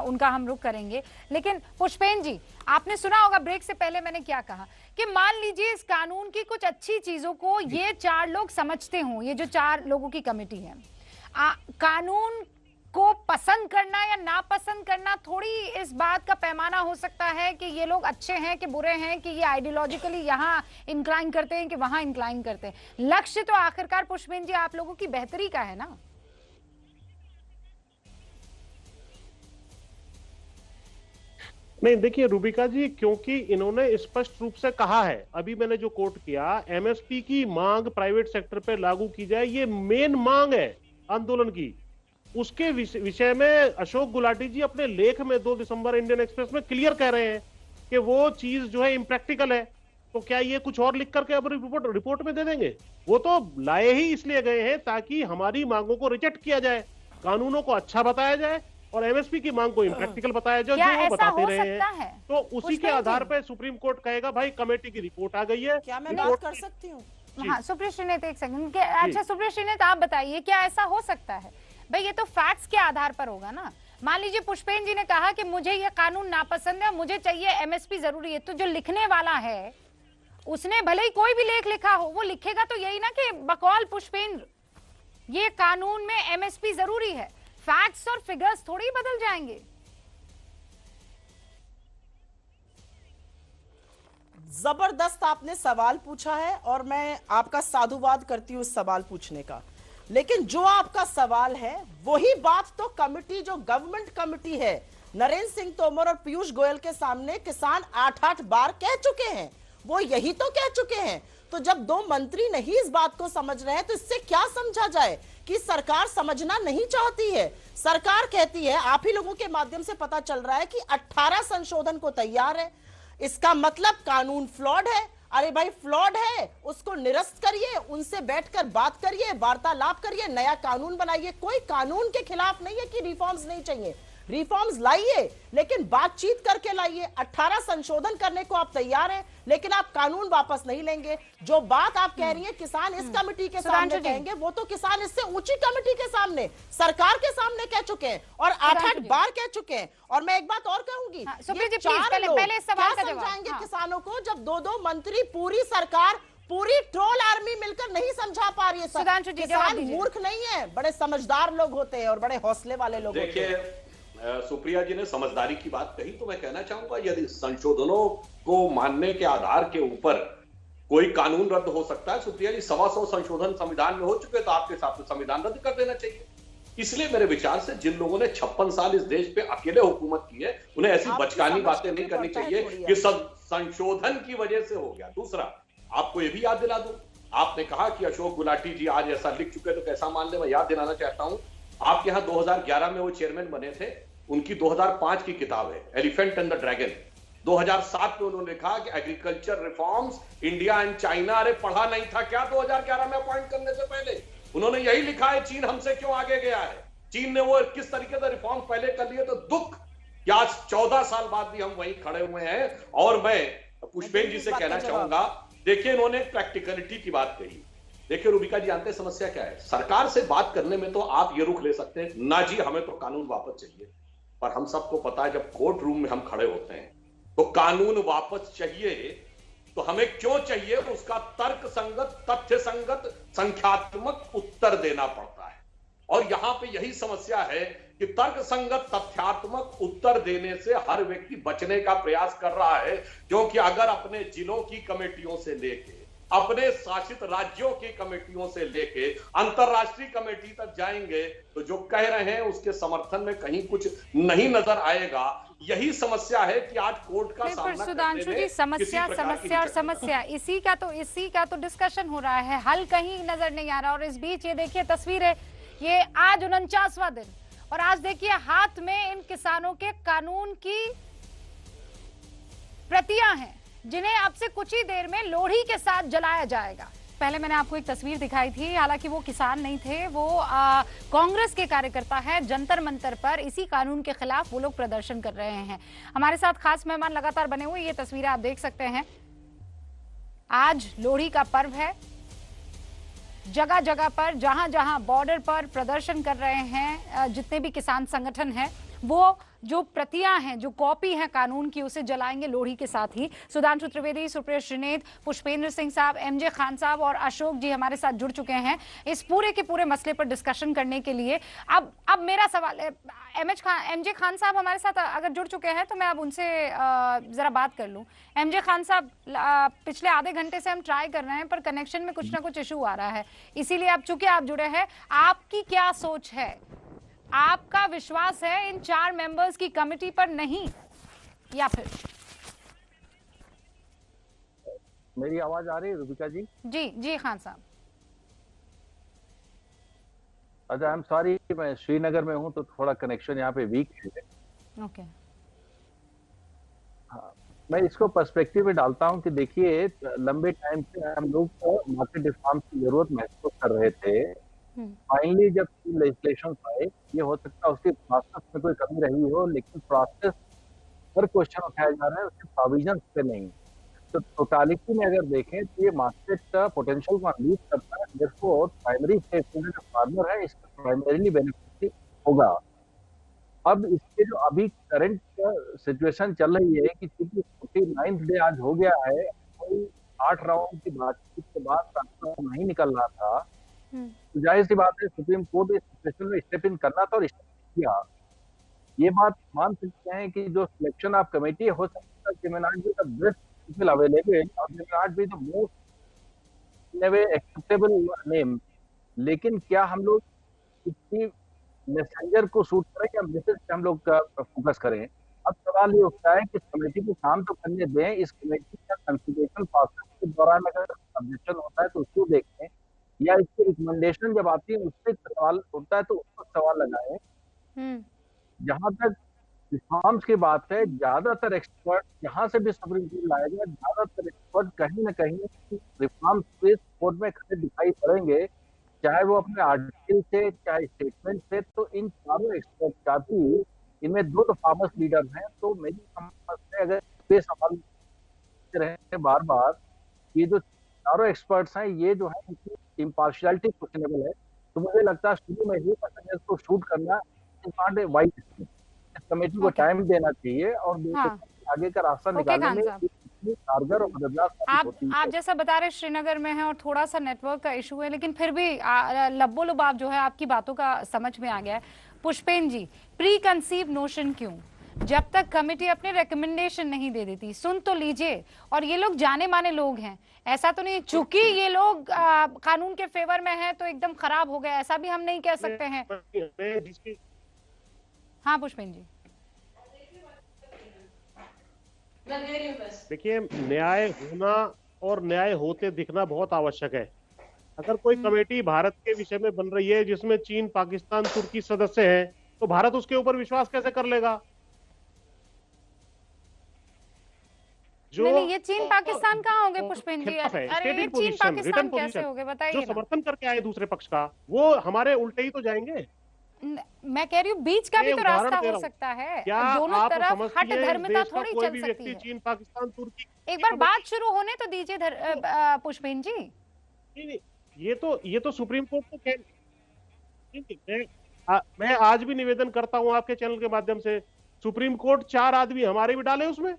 उनका हम रुख करेंगे। लेकिन पुष्पेन जी, आपने सुना होगा ब्रेक से पहले मैंने क्या कहा कि मान लीजिए इस कानून की कुछ अच्छी चीजों को ये 4 लोग समझते हों, ये जो 4 लोगों की कमेटी है, कानून को पसंद करना या नापसंद करना थोड़ी इस बात का पैमाना हो सकता है कि ये लोग अच्छे हैं कि बुरे हैं, कि ये आइडियोलॉजिकली यहाँ इंक्लाइन करते हैं कि वहां इंक्लाइन करते हैं। लक्ष्य तो आखिरकार पुष्पेन जी आप लोगों की बेहतरी का है ना। नहीं, देखिए रूबिका जी, क्योंकि इन्होंने स्पष्ट रूप से कहा है, अभी मैंने जो कोट किया, एमएसपी की मांग प्राइवेट सेक्टर पे लागू की जाए, ये मेन मांग है आंदोलन की। उसके विषय में अशोक गुलाटी जी अपने लेख में 2 दिसंबर इंडियन एक्सप्रेस में क्लियर कह रहे हैं कि वो चीज जो है इम्प्रैक्टिकल है। तो क्या ये कुछ और लिख करके अब रिपोर्ट में दे देंगे? वो तो लाए ही इसलिए गए हैं ताकि हमारी मांगों को रिजेक्ट किया जाए, कानूनों को अच्छा बताया जाए और एमएसपी की मांग को इम्प्रैक्टिकल बताया जाए, जो वो बताते रहे हैं। तो उसी के आधार पर सुप्रीम कोर्ट कहेगा भाई कमेटी की रिपोर्ट आ गई है। क्या मैं बात कर सकती हूँ? हाँ सुप्रिया श्रीनेत, एक सेकंड। अच्छा सुप्रिया श्रीनेत, आप बताइए क्या ऐसा हो सकता है? भाई ये तो फैक्ट्स के आधार पर होगा ना। मान लीजिए पुष्पेन जी ने कहा कि मुझे ये कानून नापसंद है, मुझे चाहिए एमएसपी जरूरी है, तो जो लिखने वाला है उसने भले ही कोई भी लेख लिखा हो, वो लिखेगा तो यही ना कि बकौल पुष्पेंद्र ये कानून में एमएसपी जरूरी है। फैक्ट्स और फिगर्स थोड़ी बदल जाएंगे। जबरदस्त आपने सवाल पूछा है और मैं आपका साधुवाद करती हूँ इस सवाल पूछने का, लेकिन जो आपका सवाल है वही बात तो कमिटी, जो गवर्नमेंट कमिटी है, नरेंद्र सिंह तोमर और पीयूष गोयल के सामने किसान 8-8 बार कह चुके हैं। वो यही तो कह चुके हैं। तो जब दो मंत्री नहीं इस बात को समझ रहे हैं तो इससे क्या समझा जाए कि सरकार समझना नहीं चाहती है। सरकार कहती है, आप ही लोगों के माध्यम से पता चल रहा है कि 18 संशोधन को तैयार है। इसका मतलब कानून फ्लॉड है। अरे भाई फ्लॉड है, उसको निरस्त करिए, उनसे बैठकर बात करिए, वार्तालाप करिए, नया कानून बनाइए। कोई कानून के खिलाफ नहीं है कि रिफॉर्म्स नहीं चाहिए, रिफॉर्म्स लाइए, लेकिन बातचीत करके लाइए। 18 संशोधन करने को आप तैयार हैं, लेकिन आप कानून वापस नहीं लेंगे। जो बात आप कह रही हैं किसान इस कमेटी के सामने कहेंगे, वो तो किसान इससे ऊंची कमेटी के सामने, सरकार के सामने कह चुके हैं और 8-8 बार कह चुके हैं। और मैं एक बात और कहूंगी, सुप्रिया जी पहले इस सवाल का जवाब समझाएंगे किसानों को जब दो मंत्री, पूरी सरकार, पूरी ट्रोल आर्मी मिलकर नहीं समझा पा रही है। किसान मूर्ख नहीं है, बड़े समझदार लोग होते हैं और बड़े हौसले वाले लोग होते हैं। सुप्रिया जी ने समझदारी की बात कही, तो मैं कहना चाहूंगा यदि संशोधनों को मानने के आधार के ऊपर कोई कानून रद्द हो सकता है, सुप्रिया जी 125 संशोधन संविधान में हो चुके, तो आपके हिसाब से संविधान रद्द कर देना चाहिए। इसलिए मेरे विचार से जिन लोगों ने 56 साल इस देश पे अकेले हुकूमत की है, उन्हें ऐसी बचकानी बातें नहीं करनी चाहिए कि सब संशोधन की वजह से हो गया। दूसरा, आपको यह भी याद दिला दूं, आपने कहा कि अशोक गुलाटी जी आज ऐसा लिख चुके तो कैसा मान ले। मैं याद दिलाना चाहता हूं, आपके यहां 2011 में वो चेयरमैन बने थे, उनकी 2005 की किताब है एलिफेंट एंड द ड्रैगन। 2007 में उन्होंने लिखा कि agriculture reforms India and China. अरे पढ़ा नहीं था क्या 2011 में अपॉइंट करने से पहले? उन्होंने यही लिखा है चीन हमसे क्यों आगे गया है, चीन ने वो किस तरीके से रिफॉर्म पहले कर लिए। तो दुख कि आज 14 साल बाद भी हम वहीं खड़े हुए हैं। और मैं पुष्पेंद्र जी से कहना चाहूंगा, देखिए इन्होंने प्रैक्टिकलिटी की बात कही। देखिए रूबिका जी, जानते समस्या क्या है? सरकार से बात करने में तो आप ये रुख ले सकते हैं, ना जी हमें तो कानून वापस चाहिए, पर हम सबको पता है जब कोर्ट रूम में हम खड़े होते हैं तो कानून वापस चाहिए तो हमें क्यों चाहिए, उसका तर्क संगत, तथ्य संगत, संख्यात्मक उत्तर देना पड़ता है। और यहां पे यही समस्या है कि तर्क संगत, तथ्यात्मक उत्तर देने से हर व्यक्ति बचने का प्रयास कर रहा है, क्योंकि अगर अपने जिलों की कमेटियों से लेके, अपने शासित राज्यों की कमेटियों से लेके अंतरराष्ट्रीय कमेटी तक जाएंगे तो जो कह रहे हैं उसके समर्थन में कहीं कुछ नहीं नजर आएगा। यही समस्या है कि आज कोर्ट का सामना सुधांशु जी, समस्या इसी का तो डिस्कशन हो रहा है, हल कहीं नजर नहीं आ रहा। और इस बीच ये देखिए तस्वीरें, ये आज 49वां दिन, और आज देखिए हाथ में इन किसानों के कानून की प्रतियां हैं जिन्हें अब से कुछ ही देर में लोहड़ी के साथ जलाया जाएगा। पहले मैंने आपको एक तस्वीर दिखाई थी, हालांकि वो किसान नहीं थे, वो कांग्रेस के कार्यकर्ता है। जंतर मंतर पर इसी कानून के खिलाफ वो लोग प्रदर्शन कर रहे हैं। हमारे साथ खास मेहमान लगातार बने हुए, ये तस्वीरें आप देख सकते हैं। आज लोहड़ी का पर्व है, जगह जगह पर जहां जहां बॉर्डर पर प्रदर्शन कर रहे हैं जितने भी किसान संगठन हैं, वो जो प्रतियां हैं, जो कॉपी है कानून की, उसे जलाएंगे लोहड़ी के साथ ही। सुधांशु त्रिवेदी, सुप्रिया श्रीनेत, पुष्पेंद्र सिंह साहब, एमजे खान साहब और अशोक जी हमारे साथ जुड़ चुके हैं इस पूरे के पूरे मसले पर डिस्कशन करने के लिए। अब मेरा सवाल है, एमजे खान साहब हमारे साथ अगर जुड़ चुके हैं तो मैं अब उनसे जरा बात कर लूं। एमजे खान साहब, पिछले आधे घंटे से हम ट्राई कर रहे हैं पर कनेक्शन में कुछ ना कुछ इशू आ रहा है, इसीलिए अब चूंकि आप जुड़े हैं, आपकी क्या सोच है? आपका विश्वास है इन 4 मेंबर्स की कमेटी पर नहीं, या फिर? मेरी आवाज आ रही है रूबिका जी? जी खान साहब। अच्छा, आई एम सॉरी, मैं श्रीनगर में हूं तो थोड़ा कनेक्शन यहाँ पे वीक है। ओके। हाँ, मैं इसको पर्सपेक्टिव में डालता हूं कि देखिए लंबे टाइम से हम लोग मार्केट रिफॉर्म की जरूरत महसूस कर रहे थे। फाइनली जब लेजिस्लेशन आए, ये हो सकता है उसके प्रोसेस में कोई कमी रही हो, लेकिन प्रोसेस पर क्वेश्चन उठाया जा रहा है, उसके प्रोविजन पे नहीं। तो टोटालिटी में अगर देखें तो ये मार्केट का पोटेंशियल को अनलीज करता है, जिसको प्राइमरी स्टेक होल्डर जो फार्मर है इसका प्राइमरीली बेनिफिट होगा। अब इसके जो अभी करंट सिचुएशन चल रही है कि चूंकि 49th डे आज हो गया है, कोई 8 राउंड की बातचीत के बाद फैसला नहीं निकल रहा था, तो जाहिर सी बात है सुप्रीम कोर्ट इस सिचुएशन में स्टेप इन करना था और स्टेप किया। ये बात मान सकते हैं कि जो सिलेक्शन ऑफ कमेटी हो सकता है कि may not be the best people available or may not be the most in a way acceptable name, लेकिन क्या हम लोग किसी मैसेंजर को शूट करें या मैसेज पे हम लोग फोकस करें? अब सवाल ये उठता है कि इस कमेटी को काम तो करने दें, इस कमेटी का कंसिडरेशन प्रोसेस के दौरान अगर ऑब्जेक्शन होता है तो उसको देखें, या इसकी रिकमेंडेशन जब आती है उससे सवाल उठता है तो उस पर सवाल लगाएं। जहां तक रिफॉर्म्स की बात है, ज्यादातर एक्सपर्ट जहां से भी सुप्रीम कोर्ट लाएगा, ज्यादातर एक्सपर्ट कहीं ना कहीं रिफॉर्म्स पे कोर्ट में खड़े दिखाई पड़ेंगे, चाहे वो अपने आर्टिकल से चाहे स्टेटमेंट से। तो इन चारों एक्सपर्ट का भी, इनमें 2 तो फार्मर्स लीडर हैं, तो मेरी समझ से अगर ये सवाल रहे बार बार, ये जो चारों एक्सपर्ट्स हैं ये जो है इनकी इम्पार्शियलिटी क्वेश्चनेबल है, तो मुझे लगता है शुरू में ही पैसेंजर्स को शूट करना इज नॉट ए वाइज। इस कमेटी को टाइम देना चाहिए और आगे का रास्ता निकालने में कारगर और मददगार। आप जैसा बता रहे श्रीनगर में है और थोड़ा सा नेटवर्क का इशू है, लेकिन फिर भी लब्बो-लुबाब जो है आपकी बातों का समझ में आ गया है। पुष्पेन जी, प्री कंसीव नोशन क्यों? जब तक कमेटी अपने रिकमेंडेशन नहीं दे देती, सुन तो लीजिए। और ये लोग जाने माने लोग हैं, ऐसा तो नहीं चूंकि ये लोग कानून के फेवर में हैं तो एकदम खराब हो गया, ऐसा भी हम नहीं कह सकते हैं। हाँ पुष्पेन जी, देखिए, न्याय होना और न्याय होते दिखना बहुत आवश्यक है। अगर कोई कमेटी भारत के विषय में बन रही है जिसमें चीन, पाकिस्तान, तुर्की सदस्य हैं, तो भारत उसके ऊपर विश्वास कैसे कर लेगा? जो नहीं, ये चीन पाकिस्तान कहाँ होंगे पुष्पेन जी? अरे ये चीन पाकिस्तान कैसे होंगे बताइए? जो समर्थन करके आए दूसरे पक्ष का, वो हमारे उल्टे ही तो जाएंगे। मैं कह रही हूँ बीच का भी तो रास्ता हो सकता है, दोनों तरफ हट धर्मता थोड़ी चल सकती है। चीन, पाकिस्तान, तुर्की, एक बार बात शुरू होने तो दीजिए पुष्पेन जी। नहीं, ये तो सुप्रीम कोर्ट को मैं आज भी निवेदन करता हूं आपके चैनल के माध्यम से, सुप्रीम कोर्ट 4 आदमी हमारे भी डाले उसमें,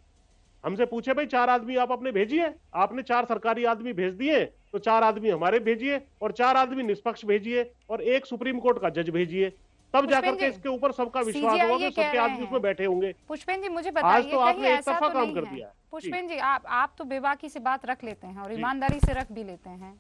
हमसे पूछे भाई 4 आदमी आप अपने भेजिए, आपने 4 सरकारी आदमी भेज दिए, तो 4 आदमी हमारे भेजिए और 4 आदमी निष्पक्ष भेजिए और 1 सुप्रीम कोर्ट का जज भेजिए, तब जाकर के इसके ऊपर सबका विश्वास होगा कि सबके आदमी उसमें बैठे होंगे। पुष्पेन जी मुझे बताइए, आज तो आपने एक तरफा तो काम कर दिया। पुष्पेन जी, आप तो बेबाकी से बात रख लेते हैं और ईमानदारी से रख भी लेते हैं,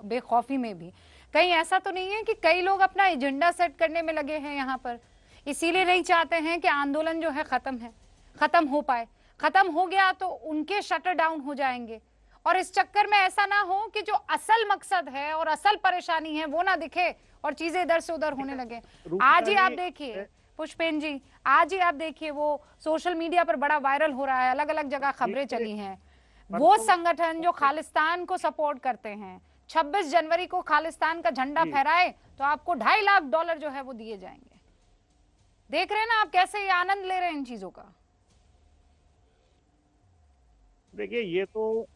बेखौफी में भी। कहीं ऐसा तो नहीं है कि कई लोग अपना एजेंडा सेट करने में लगे हैं यहाँ पर, इसीलिए नहीं चाहते हैं कि आंदोलन जो है खत्म हो पाए? खत्म हो गया तो उनके शटर डाउन हो जाएंगे और इस चक्कर में ऐसा ना हो कि जो असल मकसद है और असल परेशानी है वो ना दिखे और चीजें इधर से उधर होने लगे। आज ही आप देखिए पुष्पेन जी, आज ही आप देखिए वो सोशल मीडिया पर बड़ा वायरल हो रहा है, अलग अलग जगह खबरें चली हैं, वो संगठन जो खालिस्तान को सपोर्ट करते हैं 26 जनवरी को खालिस्तान का झंडा फहराए तो आपको $2.5 लाख जो है वो दिए जाएंगे। देख रहे हैं ना आप कैसे ये आनंद ले रहे हैं इन चीजों का? देखिए, ये तो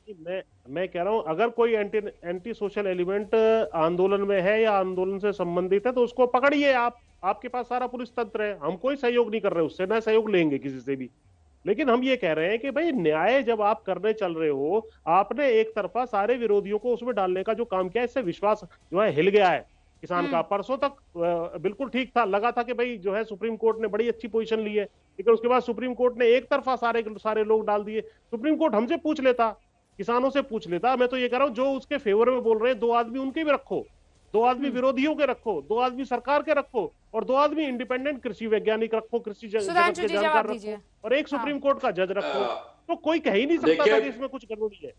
मैं कह रहा हूं, अगर कोई एंटी सोशल एलिमेंट आंदोलन में है या आंदोलन से संबंधित है तो उसको पकड़िए आप, आपके पास सारा पुलिस तंत्र है, हम कोई सहयोग नहीं कर रहे उससे, ना सहयोग लेंगे किसी से भी। लेकिन हम ये कह रहे हैं कि भाई न्याय जब आप करने चल रहे हो, आपने एक तरफा सारे विरोधियों को उसमें डालने का जो काम किया, इससे विश्वास जो है हिल गया है किसान का। परसों तक बिल्कुल ठीक था, लगा था कि भाई जो है सुप्रीम कोर्ट ने बड़ी अच्छी पोजीशन ली है, लेकिन उसके बाद सुप्रीम कोर्ट ने एक तरफा सारे लोग डाल दिए। सुप्रीम कोर्ट हमसे पूछ लेता, किसानों से पूछ लेता। मैं तो ये कह रहा हूं, जो उसके फेवर में बोल रहे हैं 2 आदमी उनके भी रखो, 2 आदमी विरोधियों के रखो, 2 आदमी सरकार के रखो और 2 आदमी इंडिपेंडेंट कृषि वैज्ञानिक रखो, कृषि जगत के जानकार रखो और 1 सुप्रीम कोर्ट का जज रखो, तो कोई कह ही नहीं सकता था कि इसमें कुछ गड़बड़ी है।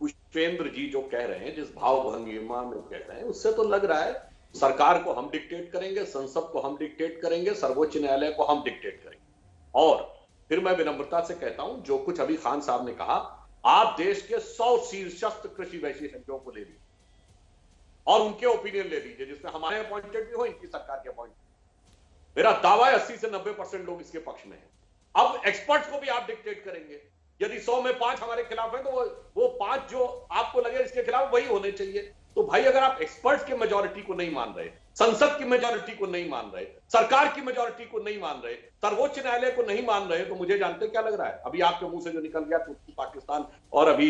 पुष्पेंद्र जी जो कह रहे हैं, जिस भाव भंगिमा में कह रहे हैं, उससे तो लग रहा है सरकार को हम डिक्टेट करेंगे, संसद को हम डिक्टेट करेंगे, सर्वोच्च न्यायालय को हम डिक्टेट करेंगे। और फिर मैं विनम्रता से कहता हूं, जो कुछ अभी खान साहब ने कहा, आप देश के 100 शीर्षस्थ कृषि विशेषज्ञों को ले लीजिए और उनके ओपिनियन ले लीजिए, जिसमें हमारे अपॉइंटेड भी हो, इनकी सरकार के अपॉइंटेड। मेरा दावा है 80 से 90% लोग इसके पक्ष में हैं। अब एक्सपर्ट्स को भी आप डिक्टेट करेंगे, यदि 100 में 5 हमारे खिलाफ हैं तो वो 5 जो आपको लगे इसके खिलाफ वही होने चाहिए। तो भाई अगर आप एक्सपर्ट्स के मेजॉरिटी को नहीं मान रहे, संसद की मेजॉरिटी को नहीं मान रहे, सरकार की मेजॉरिटी को नहीं मान रहे, सर्वोच्च न्यायालय को नहीं मान रहे, तो मुझे जानते क्या लग रहा है? अभी आपके मुंह से जो निकल गया पाकिस्तान, और अभी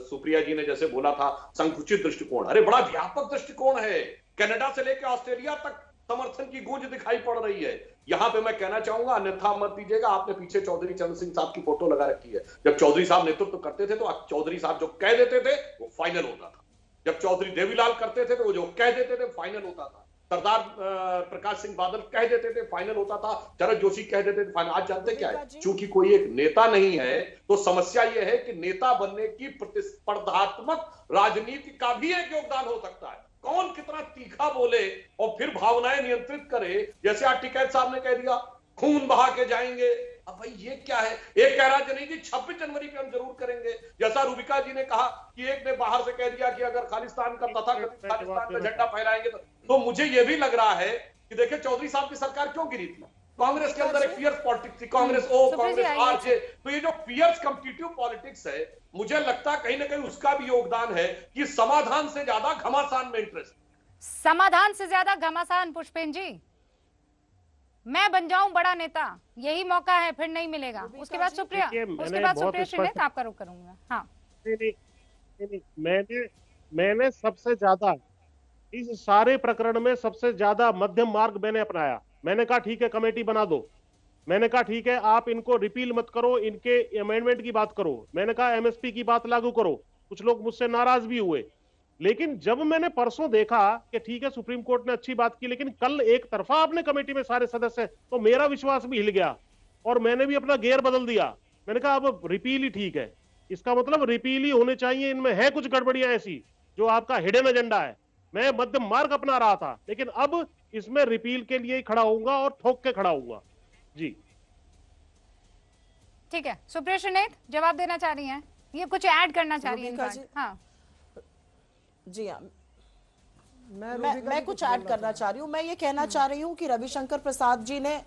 सुप्रिया जी ने जैसे बोला था संकुचित दृष्टिकोण, अरे बड़ा व्यापक दृष्टिकोण है। कनाडा से लेकर ऑस्ट्रेलिया तक समर्थन की गूंज दिखाई पड़ रही है। यहां पे मैं कहना चाहूंगा, अन्यथा मत दीजिएगा, आपने पीछे चौधरी चरण सिंह साहब की फोटो लगा रखी है। जब चौधरी साहब नेतृत्व करते थे तो चौधरी साहब जो कह देते थे वो फाइनल होता था। जब चौधरी देवीलाल करते थे तो वो जो कह देते थे फाइनल होता था। सरदार प्रकाश सिंह बादल कह देते थे फाइनल होता था। शरद जोशी कह देते थे फाइनल। आज जानते क्या है, चूंकि कोई एक नेता नहीं है तो समस्या यह है कि नेता बनने की प्रतिस्पर्धात्मक राजनीति का भी एक योगदान हो सकता है। कौन कितना तीखा बोले और फिर भावनाएं नियंत्रित करे। जैसे आज टिकैत साहब ने कह दिया खून बहा के जाएंगे। अब भाई ये क्या है? एक कह रहा है नहीं जी 26 जनवरी पे हम जरूर करेंगे। जैसा रूबिका जी ने कहा कि एक ने बाहर से कह दिया कि अगर खालिस्तान का तथाकथित खालिस्तान का झंडा फहराएंगे तो मुझे ये भी लग रहा है कि देखिए चौधरी साहब की सरकार क्यों गिरी थी। कांग्रेस के अंदर एक फियर्स पॉलिटिक्स थी, कांग्रेस ओ कांग्रेस आर जे। तो ये जो फियर्स कॉम्पिटिटिव पॉलिटिक्स है, मुझे लगता है कहीं ना कहीं उसका भी योगदान है कि समाधान से ज्यादा घमासान में इंटरेस्ट। समाधान से ज्यादा घमासान। पुष्पेन जी, मैं बन जाऊं बड़ा नेता, यही मौका है, फिर नहीं मिलेगा। उसके बाद सुप्रिया, उसके बाद सुप्रिया श्रीनेत आपका रुख करूंगा। हाँ मैंने सबसे ज्यादा इस सारे प्रकरण में सबसे ज्यादा मध्यम मार्ग मैंने अपनाया। मैंने कहा ठीक है कमेटी बना दो। मैंने कहा ठीक है आप इनको रिपील मत करो, इनके अमेंडमेंट की बात करो। मैंने कहा एमएसपी की बात लागू करो। कुछ लोग मुझसे नाराज भी हुए, लेकिन जब मैंने परसों देखा कि ठीक है सुप्रीम कोर्ट ने अच्छी बात की, लेकिन कल एक तरफा आपने कमेटी में सारे सदस्य, तो मेरा विश्वास भी हिल गया और मैंने भी अपना गियर बदल दिया। मैंने कहा अब रिपील ही ठीक है। इसका मतलब रिपील ही होने चाहिए। इनमें है कुछ गड़बड़ियां ऐसी जो आपका हिडन एजेंडा है। मैं मध्यम मार्ग अपना रहा था, लेकिन अब इसमें रिपील के लिए ही खड़ा होऊंगा और ठोक के खड़ा होऊंगा। जी ठीक है। सुप्रिया श्रीनेत जवाब देना चाह रही हैं, ये कुछ ऐड करना चाह रही हैं? हाँ जी हाँ, मैं कुछ ऐड करना चाह रही हूँ। मैं ये कहना चाह रही हूँ कि रविशंकर प्रसाद जी ने,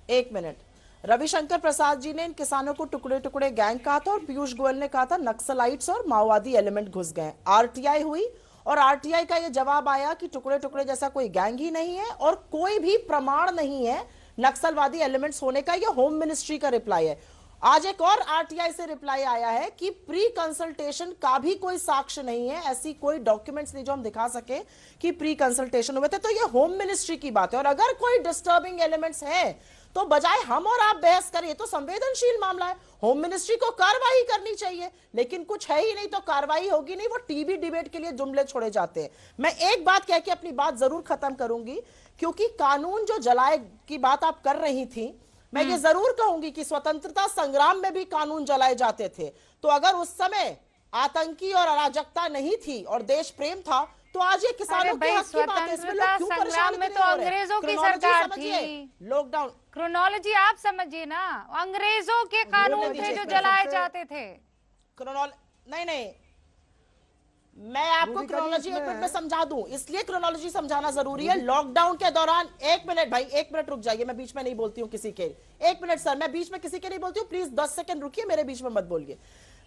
एक मिनट, रविशंकर प्रसाद जी ने इन किसानों को टुकड़े टुकड़े गैंग कहा था और पीयूष गोयल ने कहा था नक्सलाइट्स और माओवादी एलिमेंट घुस गए। आरटीआई हुई और आरटीआई का ये जवाब आया कि टुकड़े टुकड़े जैसा कोई गैंग ही नहीं है और कोई भी प्रमाण नहीं है नक्सलवादी एलिमेंट्स होने का। ये होम मिनिस्ट्री का रिप्लाई है। आज एक और आरटीआई से रिप्लाई आया है कि प्री कंसल्टेशन का भी कोई साक्ष्य नहीं है, ऐसी कोई डॉक्यूमेंट्स नहीं जो हम दिखा सके कि प्री कंसल्टेशन हुए थे। तो ये होम मिनिस्ट्री की बात है। और अगर कोई डिस्टर्बिंग एलिमेंट्स है तो बजाय हम और आप बहस करिए, तो संवेदनशील मामला है, होम मिनिस्ट्री को कार्रवाई करनी चाहिए। लेकिन कुछ है ही नहीं तो कार्रवाई होगी नहीं, वो टीवी डिबेट के लिए जुमले छोड़े जाते हैं। मैं एक बात कह के अपनी बात जरूर खत्म करूंगी, क्योंकि कानून जो जलाए की बात आप कर रही थी, मैं ये जरूर कहूंगी कि स्वतंत्रता संग्राम में भी कानून जलाए जाते थे। तो अगर उस समय आतंकी और अराजकता नहीं थी और देश प्रेम था, तो आज ये किसानों के हक की बात है। इसमें लोग क्यों परेशान में तो अंग्रेजों की सरकार थी। लॉकडाउन क्रोनोलॉजी आप समझिए ना, अंग्रेजों के कानून थे जो जलाए जाते थे। नहीं, मैं आपको क्रोनोलॉजी एक मिनट में समझा दूं, इसलिए क्रोनोलॉजी समझाना जरूरी है। लॉकडाउन के दौरान, एक मिनट भाई, एक मिनट रुक जाइए, मैं बीच में नहीं बोलती हूँ किसी के। एक मिनट सर, मैं बीच में किसी के नहीं बोलती हूँ, प्लीज 10 सेकंड रुकिए, मेरे बीच में मत बोलिए।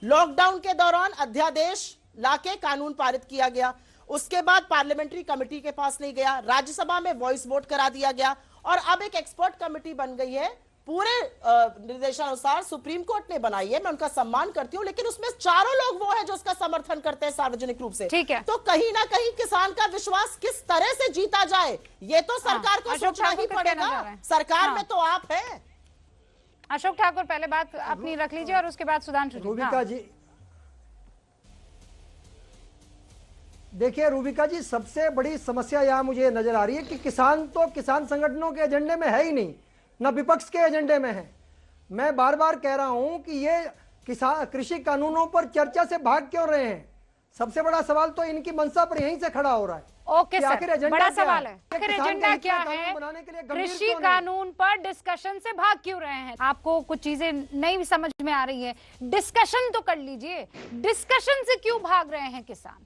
लॉकडाउन के दौरान अध्यादेश लाके कानून पारित किया गया, उसके बाद पार्लियामेंट्री कमेटी के पास नहीं गया, राज्यसभा में वॉइस वोट करा दिया गया और अब एक एक्सपर्ट कमेटी बन गई है, पूरे निर्देशानुसार सुप्रीम कोर्ट ने बनाई है। मैं उनका सम्मान करती हूं, लेकिन उसमें चारों लोग वो हैं जो उसका समर्थन करते हैं सार्वजनिक रूप से। ठीक है, तो कहीं ना कहीं किसान का विश्वास किस तरह से जीता जाए, ये तो सरकार को सोचना ही पड़ेगा। सरकार में तो आप हैं। अशोक ठाकुर पहले बात अपनी रख लीजिए और उसके बाद सुधांशु जी। रूबिका जी, देखिए रूबिका जी, सबसे बड़ी समस्या यहाँ मुझे नजर आ रही है कि किसान तो किसान संगठनों के एजेंडे में है ही नहीं, न विपक्ष के एजेंडे में है। मैं बार बार कह रहा हूं कि ये किसान कृषि कानूनों पर चर्चा से भाग क्यों रहे हैं। सबसे बड़ा सवाल तो इनकी मंशा पर यहीं से खड़ा हो रहा है। ओके सर, बड़ा सवाल है, आखिर एजेंडा क्या है? कृषि कानून पर डिस्कशन से भाग क्यों रहे हैं? आपको कुछ चीजें नहीं समझ में आ रही है, डिस्कशन तो कर लीजिए। डिस्कशन से क्यों भाग रहे हैं किसान?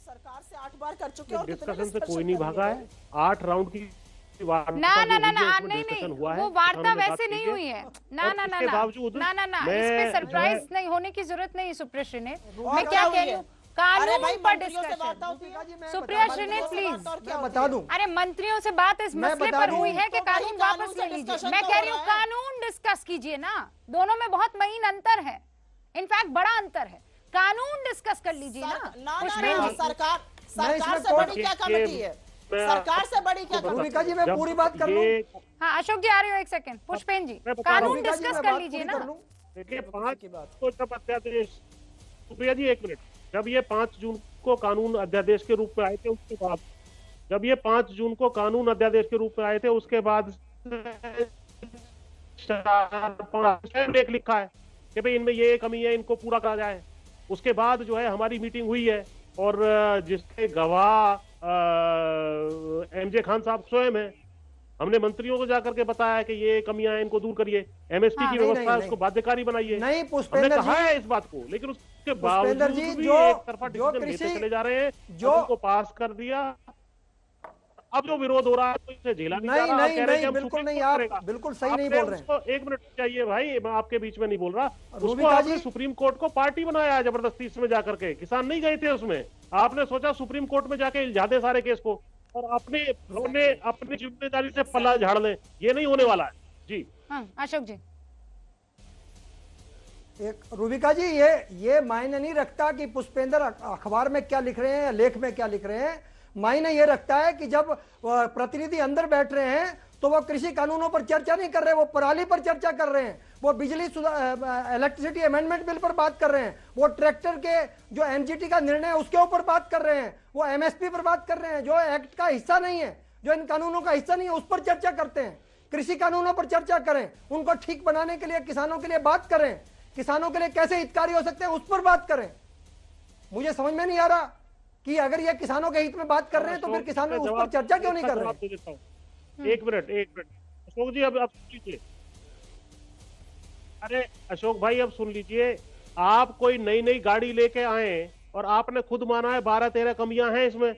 सरकार से 8 बार कर चुके हैं, डिस्कशन से कोई नहीं भागा है। 8 राउंड की ना नहीं, वो वार्ता वैसे नहीं हुई है। ना, इस पे सरप्राइज नहीं होने की जरूरत नहीं। सुप्रिया श्रीनेत, मैं क्या कह रही हूँ, कानून भाई, पर मंत्रियों से डिस्कशन। बात होती है। सुप्रिया श्रीने प्लीज मैं बता दूं, अरे मंत्रियों से बात इस मसले पर हुई है कि कानून वापस ले लीजिए। मैं कह रही हूँ कानून डिस्कस कीजिए ना, दोनों में बहुत महीन अंतर है, इनफैक्ट बड़ा अंतर है। कानून डिस्कस कर लीजिए ना। सरकार से बड़ी क्या कमेटी है? सरकार से बड़ी क्या कमेटी? रूबिका जी मैं पूरी बात कर लूं। हाँ अशोक जी आ रहे हो, एक सेकंड। पुष्पेन जी कानून डिस्कस कर लीजिए ना। देखिए 5 की बात तो जब अध्यादेश, सुप्रिया जी 1 मिनट, जब ये 5 जून को कानून अध्यादेश के रूप में आए थे, उसके बाद जब ये 5 जून को कानून अध्यादेश के रूप में आए थे, उसके बाद 4-5 एक लिखा है कि भाई इनमें ये कमी है, इनको पूरा करा जाए। उसके बाद जो है हमारी मीटिंग हुई है और जिसके गवाह एमजे खान साहब स्वयं है। हमने मंत्रियों को जाकर के बताया कि ये कमियां हैं, इनको दूर करिए, एमएसपी की व्यवस्था है उसको बाध्यकारी बनाइए। नहीं पुष्पेंद्र कहा है इस बात को, लेकिन उसके बावजूद भी एक तरफा डिसीजन लेते चले जा रहे हैं, जो को पास कर दिया। अब जो विरोध हो रहा है तो इसे झेला नहीं जा रहा। नहीं बिल्कुल नहीं, आप बिल्कुल सही नहीं बोल रहे हैं। 1 मिनट चाहिए भाई, मैं आपके बीच में नहीं बोल रहा। उसको आपने सुप्रीम कोर्ट को पार्टी बनाया जबरदस्ती इसमें जाकर के, किसान नहीं गए थे उसमें। आपने सोचा सुप्रीम कोर्ट में जाके इल्जा दे सारे केस को और अपने अपनी जिम्मेदारी से पल्ला झाड़ लें, ये नहीं होने वाला है जी। हाँ अशोक जी। एक रूबिका जी ये मायने नहीं रखता कि पुष्पेंद्र अखबार में क्या लिख रहे हैं, लेख में क्या लिख रहे हैं। मायने ये रखता है कि जब प्रतिनिधि अंदर बैठ रहे हैं तो वो कृषि कानूनों पर चर्चा नहीं कर रहे, वो पराली पर चर्चा कर रहे हैं, वो बिजली इलेक्ट्रिसिटी अमेंडमेंट बिल पर बात कर रहे हैं, वो ट्रैक्टर के जो एनजीटी का निर्णय है उसके ऊपर बात कर रहे हैं, वो एमएसपी पर बात कर रहे हैं, जो एक्ट का हिस्सा नहीं है, जो इन कानूनों का हिस्सा नहीं है, उस पर चर्चा करते हैं। कृषि कानूनों पर चर्चा करें, उनको ठीक बनाने के लिए किसानों के लिए बात करें, किसानों के लिए कैसे हितकारी हो सकते हैं उस पर बात करें। मुझे समझ में नहीं आ रहा कि अगर ये किसानों के हित में बात कर रहे हैं तो फिर किसानों उस पर चर्चा क्यों नहीं कर रहे? 1 मिनट अशोक जी अब सुन लीजिए। अरे अशोक भाई अब सुन लीजिए, आप कोई नई गाड़ी लेके आए और आपने खुद माना है 12-13 कमियां हैं इसमें।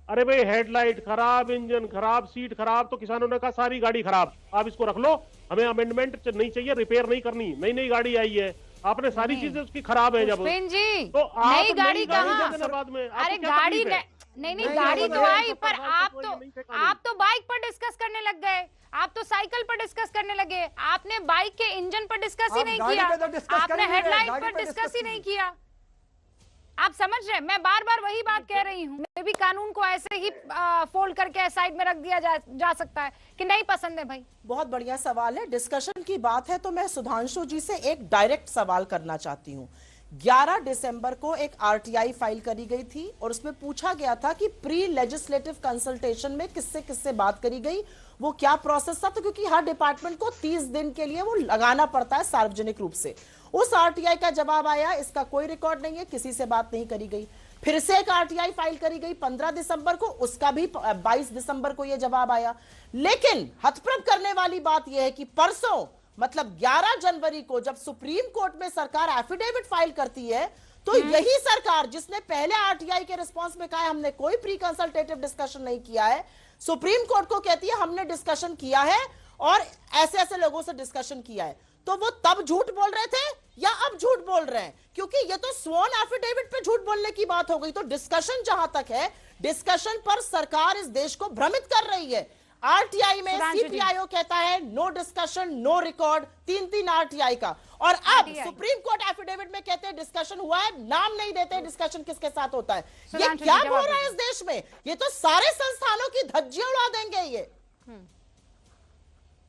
अरे भाई हेडलाइट खराब, इंजन खराब, सीट खराब, तो किसानों ने कहा सारी गाड़ी खराब, आप इसको रख लो, हमें अमेंडमेंट नहीं चाहिए, रिपेयर नहीं करनी। नई गाड़ी आई है, आपने सारी चीजें उसकी खराब है जब जी, तो नई गाड़ी कहाँ? बाद में अरे गाड़ी नहीं गाड़ी तो आई, पर आप तो बाइक पर डिस्कस करने लग गए, आप तो साइकिल पर डिस्कस करने लगे, आपने बाइक के इंजन पर डिस्कस ही नहीं किया, आपने हेडलाइट पर डिस्कस ही नहीं किया। आप समझ रहे हैं, मैं बार बार वही बात कह रही हूँ। मैं भी कानून को ऐसे ही फोल्ड करके साइड में रख दिया जा सकता है कि नहीं पसंद है भाई। बहुत बढ़िया सवाल है, डिस्कशन की बात है तो मैं सुधांशु जी से एक डायरेक्ट सवाल करना चाहती हूँ। 11 दिसंबर को एक आरटीआई फाइल करी गई थी और उसमें पूछा गया था कि प्री लेजिस्लेटिव कंसल्टेशन में किससे बात करी गई, वो क्या प्रोसेस था। तो क्योंकि हर डिपार्टमेंट को 30 दिन के लिए वो लगाना पड़ता है सार्वजनिक रूप से, उस आरटीआई का जवाब आया, इसका कोई रिकॉर्ड नहीं है, किसी से बात नहीं करी गई। फिर से एक आरटीआई फाइल करी गई 15 दिसंबर को, उसका भी 22 दिसंबर को यह जवाब आया। लेकिन हतप्रभ करने वाली बात यह है कि परसों मतलब 11 जनवरी को जब सुप्रीम कोर्ट में सरकार एफिडेविट फाइल करती है तो यही सरकार जिसने पहले आरटीआई के रिस्पांस में कहा है हमने कोई प्री कंसल्टेटिव डिस्कशन नहीं किया है, सुप्रीम कोर्ट को कहती है हमने डिस्कशन किया है और ऐसे ऐसे लोगों से डिस्कशन किया है। तो वो तब झूठ बोल रहे थे या अब झूठ बोल रहे हैं? क्योंकि ये तो स्वॉन एफिडेविट पे झूठ बोलने की बात हो गई। तो डिस्कशन जहां तक है, डिस्कशन पर सरकार इस देश को भ्रमित कर रही है। आरटीआई में सीपीआईओ कहता है no discussion no record, 3 RTI का, और अब सुप्रीम कोर्ट एफिडेविट में कहते हैं डिस्कशन हुआ है, नाम नहीं देते डिस्कशन किसके साथ होता है। ये क्या बोल रहा है इस देश में? ये तो सारे संस्थानों की धज्जियां उड़ा देंगे ये।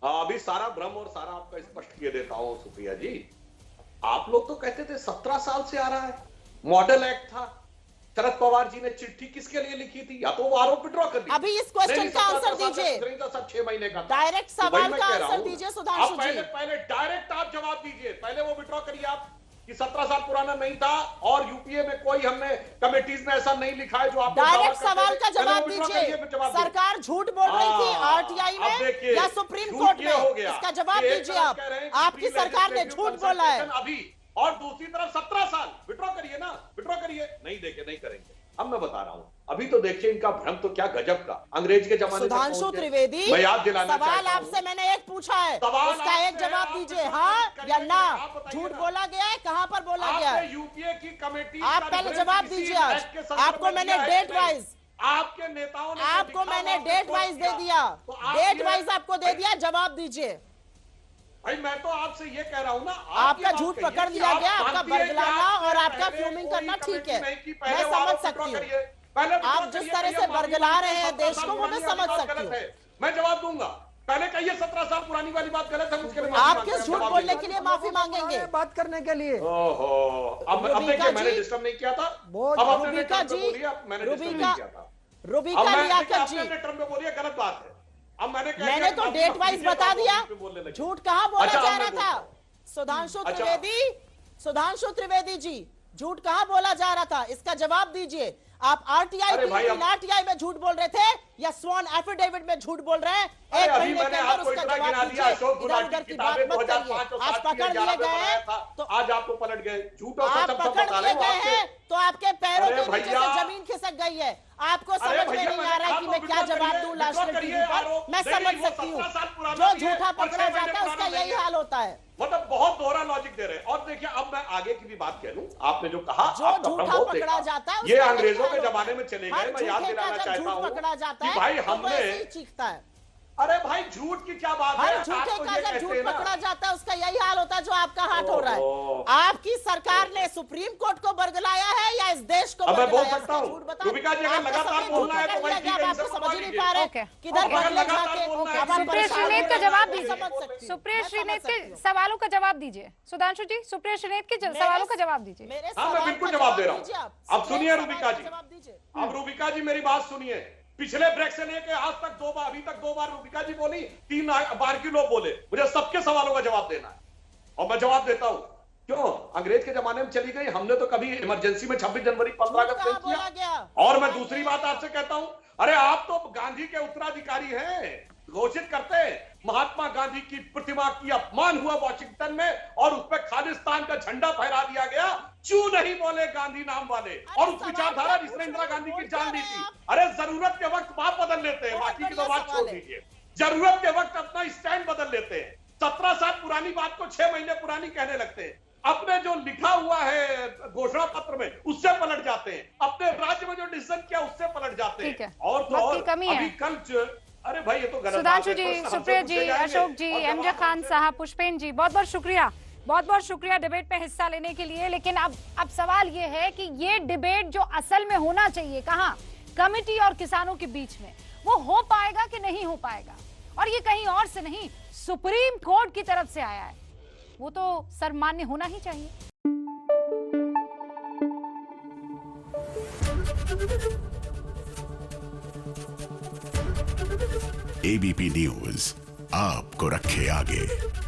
अभी सारा भ्रम और सारा आपका स्पष्ट किए देता हूं सुप्रिया जी। आप लोग तो कहते थे 17 साल से आ रहा है, मॉडल एक्ट था, शरद पवार जी ने चिट्ठी किसके लिए लिखी थी? या तो वो आरोप विड्रॉ कर दिया। अभी इस क्वेश्चन का आंसर दीजिए, 6 महीने का डायरेक्ट सवाल का आंसर दीजिए सुधांशु जी। पहले डायरेक्ट आप जवाब दीजिए, पहले वो विड्रॉ करिए आप कि 17 साल पुराना नहीं था और यूपीए में कोई हमने कमेटीज में ऐसा नहीं लिखा है जो आप डायरेक्ट सवाल का जवाब दीजिए। सरकार झूठ बोल रही थी आरटीआई में या सुप्रीम कोर्ट में, इसका जवाब दीजिए आप। आपकी सरकार ने झूठ बोला है अभी, और दूसरी तरफ 17 साल विड्रॉ करिए ना, विड्रॉ करिए। नहीं देखे नहीं करेंगे। अब मैं बता रहा हूं अभी तो देखिए इनका भ्रम तो क्या गजब का, अंग्रेज के जमाने तक सुधांशु पहुंच गए। त्रिवेदी, मैं याद दिलाना सवाल चाहता हूं। आपसे मैंने एक पूछा है, सवाल उसका एक आपसे जवाब आप दीजिए, बताइए, हाँ करिए, या ना। आप बताइए झूठ ना। बोला गया है, कहाँ पर बोला गया आपने है? यूपीए की कमेटी आप का पहले रेफरेंस जवाब किसी दीजिए आज। एक्ट के संदर्भ आपको में मैंने दिया है डेट कि नहीं? वाइज आपके नेताओं ने आपको लिखा मैंने हुआ डेट आपको वाइज दे किया। दिया, तो आप डेट ये- वाइज आपको दे दिया, जवाब दीजिए। भाई मैं तो आपसे ये कह रहा हूं ना, आपका झूठ पकड़ लिया गया, आपका बरगलाना और आपका फ्यूमिंग करना ठीक है, मैं समझ सकती हूँ। आप जिस तरह से बरगला रहे हैं देश को, वो मैं समझ सकती हूँ। मैं जवाब दूंगा। पहले कहिए 17 साल पुरानी वाली बात गलत है, उसके लिए आप किस झूठ बोलने के लिए माफी मांगेंगे? बात करने के लिए। ओहो, अब देखिए मैंने डिस्टर्ब नहीं किया था। अब आपने रुबिका टर्म पे जी, बोलिए, मैंने डिस्टर्ब नहीं किया था। रुबिका अब मैं लियाकत जी, आपने टर्म पे बोलिए, गलत बात है। अब मैंने मैंने तो डेट वाइज बता दिया, झूठ कहाँ बोला अच्छा, जा हमने रहा था? बोला। सुधांशु अच्छा। सुधांशु त्रिवेदी जी, झूठ कहाँ बोला जा रहा था, इसका जवाब दीजिए। आप आरटीआई अरे भाई, आरटीआई में झूठ बोल रहे थे या स्वॉन एफिडेविट में झूठ बोल रहे हैं? अरे एक अभी महीने के मैंने अंदर आपको उसका इतना गिना जवाब दिया, दीजिए। अशोक इधर गुलाटी उधर की की बात किताबें मत 2005 करिए। और आज 7 पकड़ लिए गए हैं तो तो आज आपको पलट गए, झूठ और आप सच सब पकड़ बता लिए रहे गए हो हैं तो आपके पैरों अरे के नीचे से भैया, जमीन खिसक गई है। आपको अरे समझ में भैया, नहीं आ रहा है कि मैं क्या जवाब दूं लास्ट टीवी पर। मैं समझ सकती हूँ, जो झूठा पकड़ा जाता है उसका यही हाल होता है। मतलब बहुत दोहरा लॉजिक दे रहे हैं। और देखिए अब मैं आगे की भी बात कह लूं, आपने जो कहा जो आपका भ्रम झूठा बहुत पकड़ा देखा। जाता है ये उसका अंग्रेजों यही के हाल जमाने होता में चले है। गए। हर मैं याद झूठे का दिलाना जब चाहता झूठ हूं पकड़ा जाता कि है भाई तो वो हमने, ऐसे ही चीखता है। अरे भाई झूठ की क्या बात है, हर आप झूठे तो का ये जब कहते झूठ हैं ना। पकड़ा जाता है उसका यही हाल होता है जो आपका हाथ हो रहा ओहो। है। आपकी सरकार ने सुप्रीम कोर्ट को बरगलाया है या इस देश को अब मैं बोल बरगलाया? सकता हूं, झूठ बता। रुबिका जी, अगर आपका लगातार सफेद बोलना है झूठ तो भाई पकड़ लिया ठीक है, गया, इसे आप समझ समझ ही नहीं लीजिए। पा रहे ओके। किधर अगर बदले लगातार जाके बोलना है, अब आप सुप्रिया परेशान श्रीनेत हो का रहे हैं, जवाब मैं दीजिए। समझ सकती हूँ। सुप्रिया मैं श्रीनेत समझ के सकती हूँ। सवालों का जवाब दीजिए। सुधांशु जी, सुप्रिया श्रीनेत के सवालों का जवाब दीजिए। मेरे हाँ, मैं सवाल बिल्कुल का जवाब दे रहा दीजिए हूं। आप। अब सुनिए मेरे रुबिका सवाल जी, का जवाब दीजिए। अब रुबिका जी मेरी बात सुनिए। पिछले ब्रेक से लेके आज तक दो बार, अभी तक 2 बार रुबिका जी बोली, 3 बार की लोग बोले। मुझे सबके सवालों का जवाब देना है और मैं जवाब देता हूं। क्यों अंग्रेज के जमाने में चली गई? हमने तो कभी इमरजेंसी में 26 जनवरी 15 अगस्त नहीं बोला किया। गया। और मैं दूसरी बात आपसे कहता हूं, अरे आप तो गांधी के उत्तराधिकारी हैं, घोषित करते हैं महात्मा गांधी की प्रतिमा की अपमान हुआ वॉशिंगटन में और उस पर खालिस्तान का झंडा फहरा दिया गया। क्यों नहीं बोले गांधी नाम वाले? और उस विचारधारा जिसने इंदिरा गांधी की जान दी थी। अरे जरूरत के वक्त बात बदल लेते हैं, बाकी की तो बात छोड़ दीजिए। जरूरत के वक्त अपना स्टैंड बदल लेते हैं। 17 साल पुरानी बात को 6 महीने पुरानी कहने लगते हैं। अपने जो लिखा हुआ है घोषणा पत्र में उससे पलट जाते हैं। अपने राज्य में जो डिसीजन किया उससे पलट जाते ठीक है। हैं। और तो वक्त और की कमी है। अभी कल अरे भाई ये तो गलत सुधांशु बात है। जी, तो सुप्रिया हमसे जी, पूछे जाएंगे अशोक जी, और जवाब एमजे खान हमसे- साहब, पुष्पेन जी, बहुत बहुत शुक्रिया, बहुत बहुत शुक्रिया डिबेट में हिस्सा लेने के लिए। लेकिन अब सवाल ये है कि ये डिबेट जो असल में होना चाहिए कहाँ, कमिटी और किसानों के बीच में, वो हो पाएगा कि नहीं हो पाएगा? और ये कहीं और से नहीं, सुप्रीम कोर्ट की तरफ से आया है, वो तो सर्वमान्य होना ही चाहिए। एबीपी न्यूज आपको रखे आगे।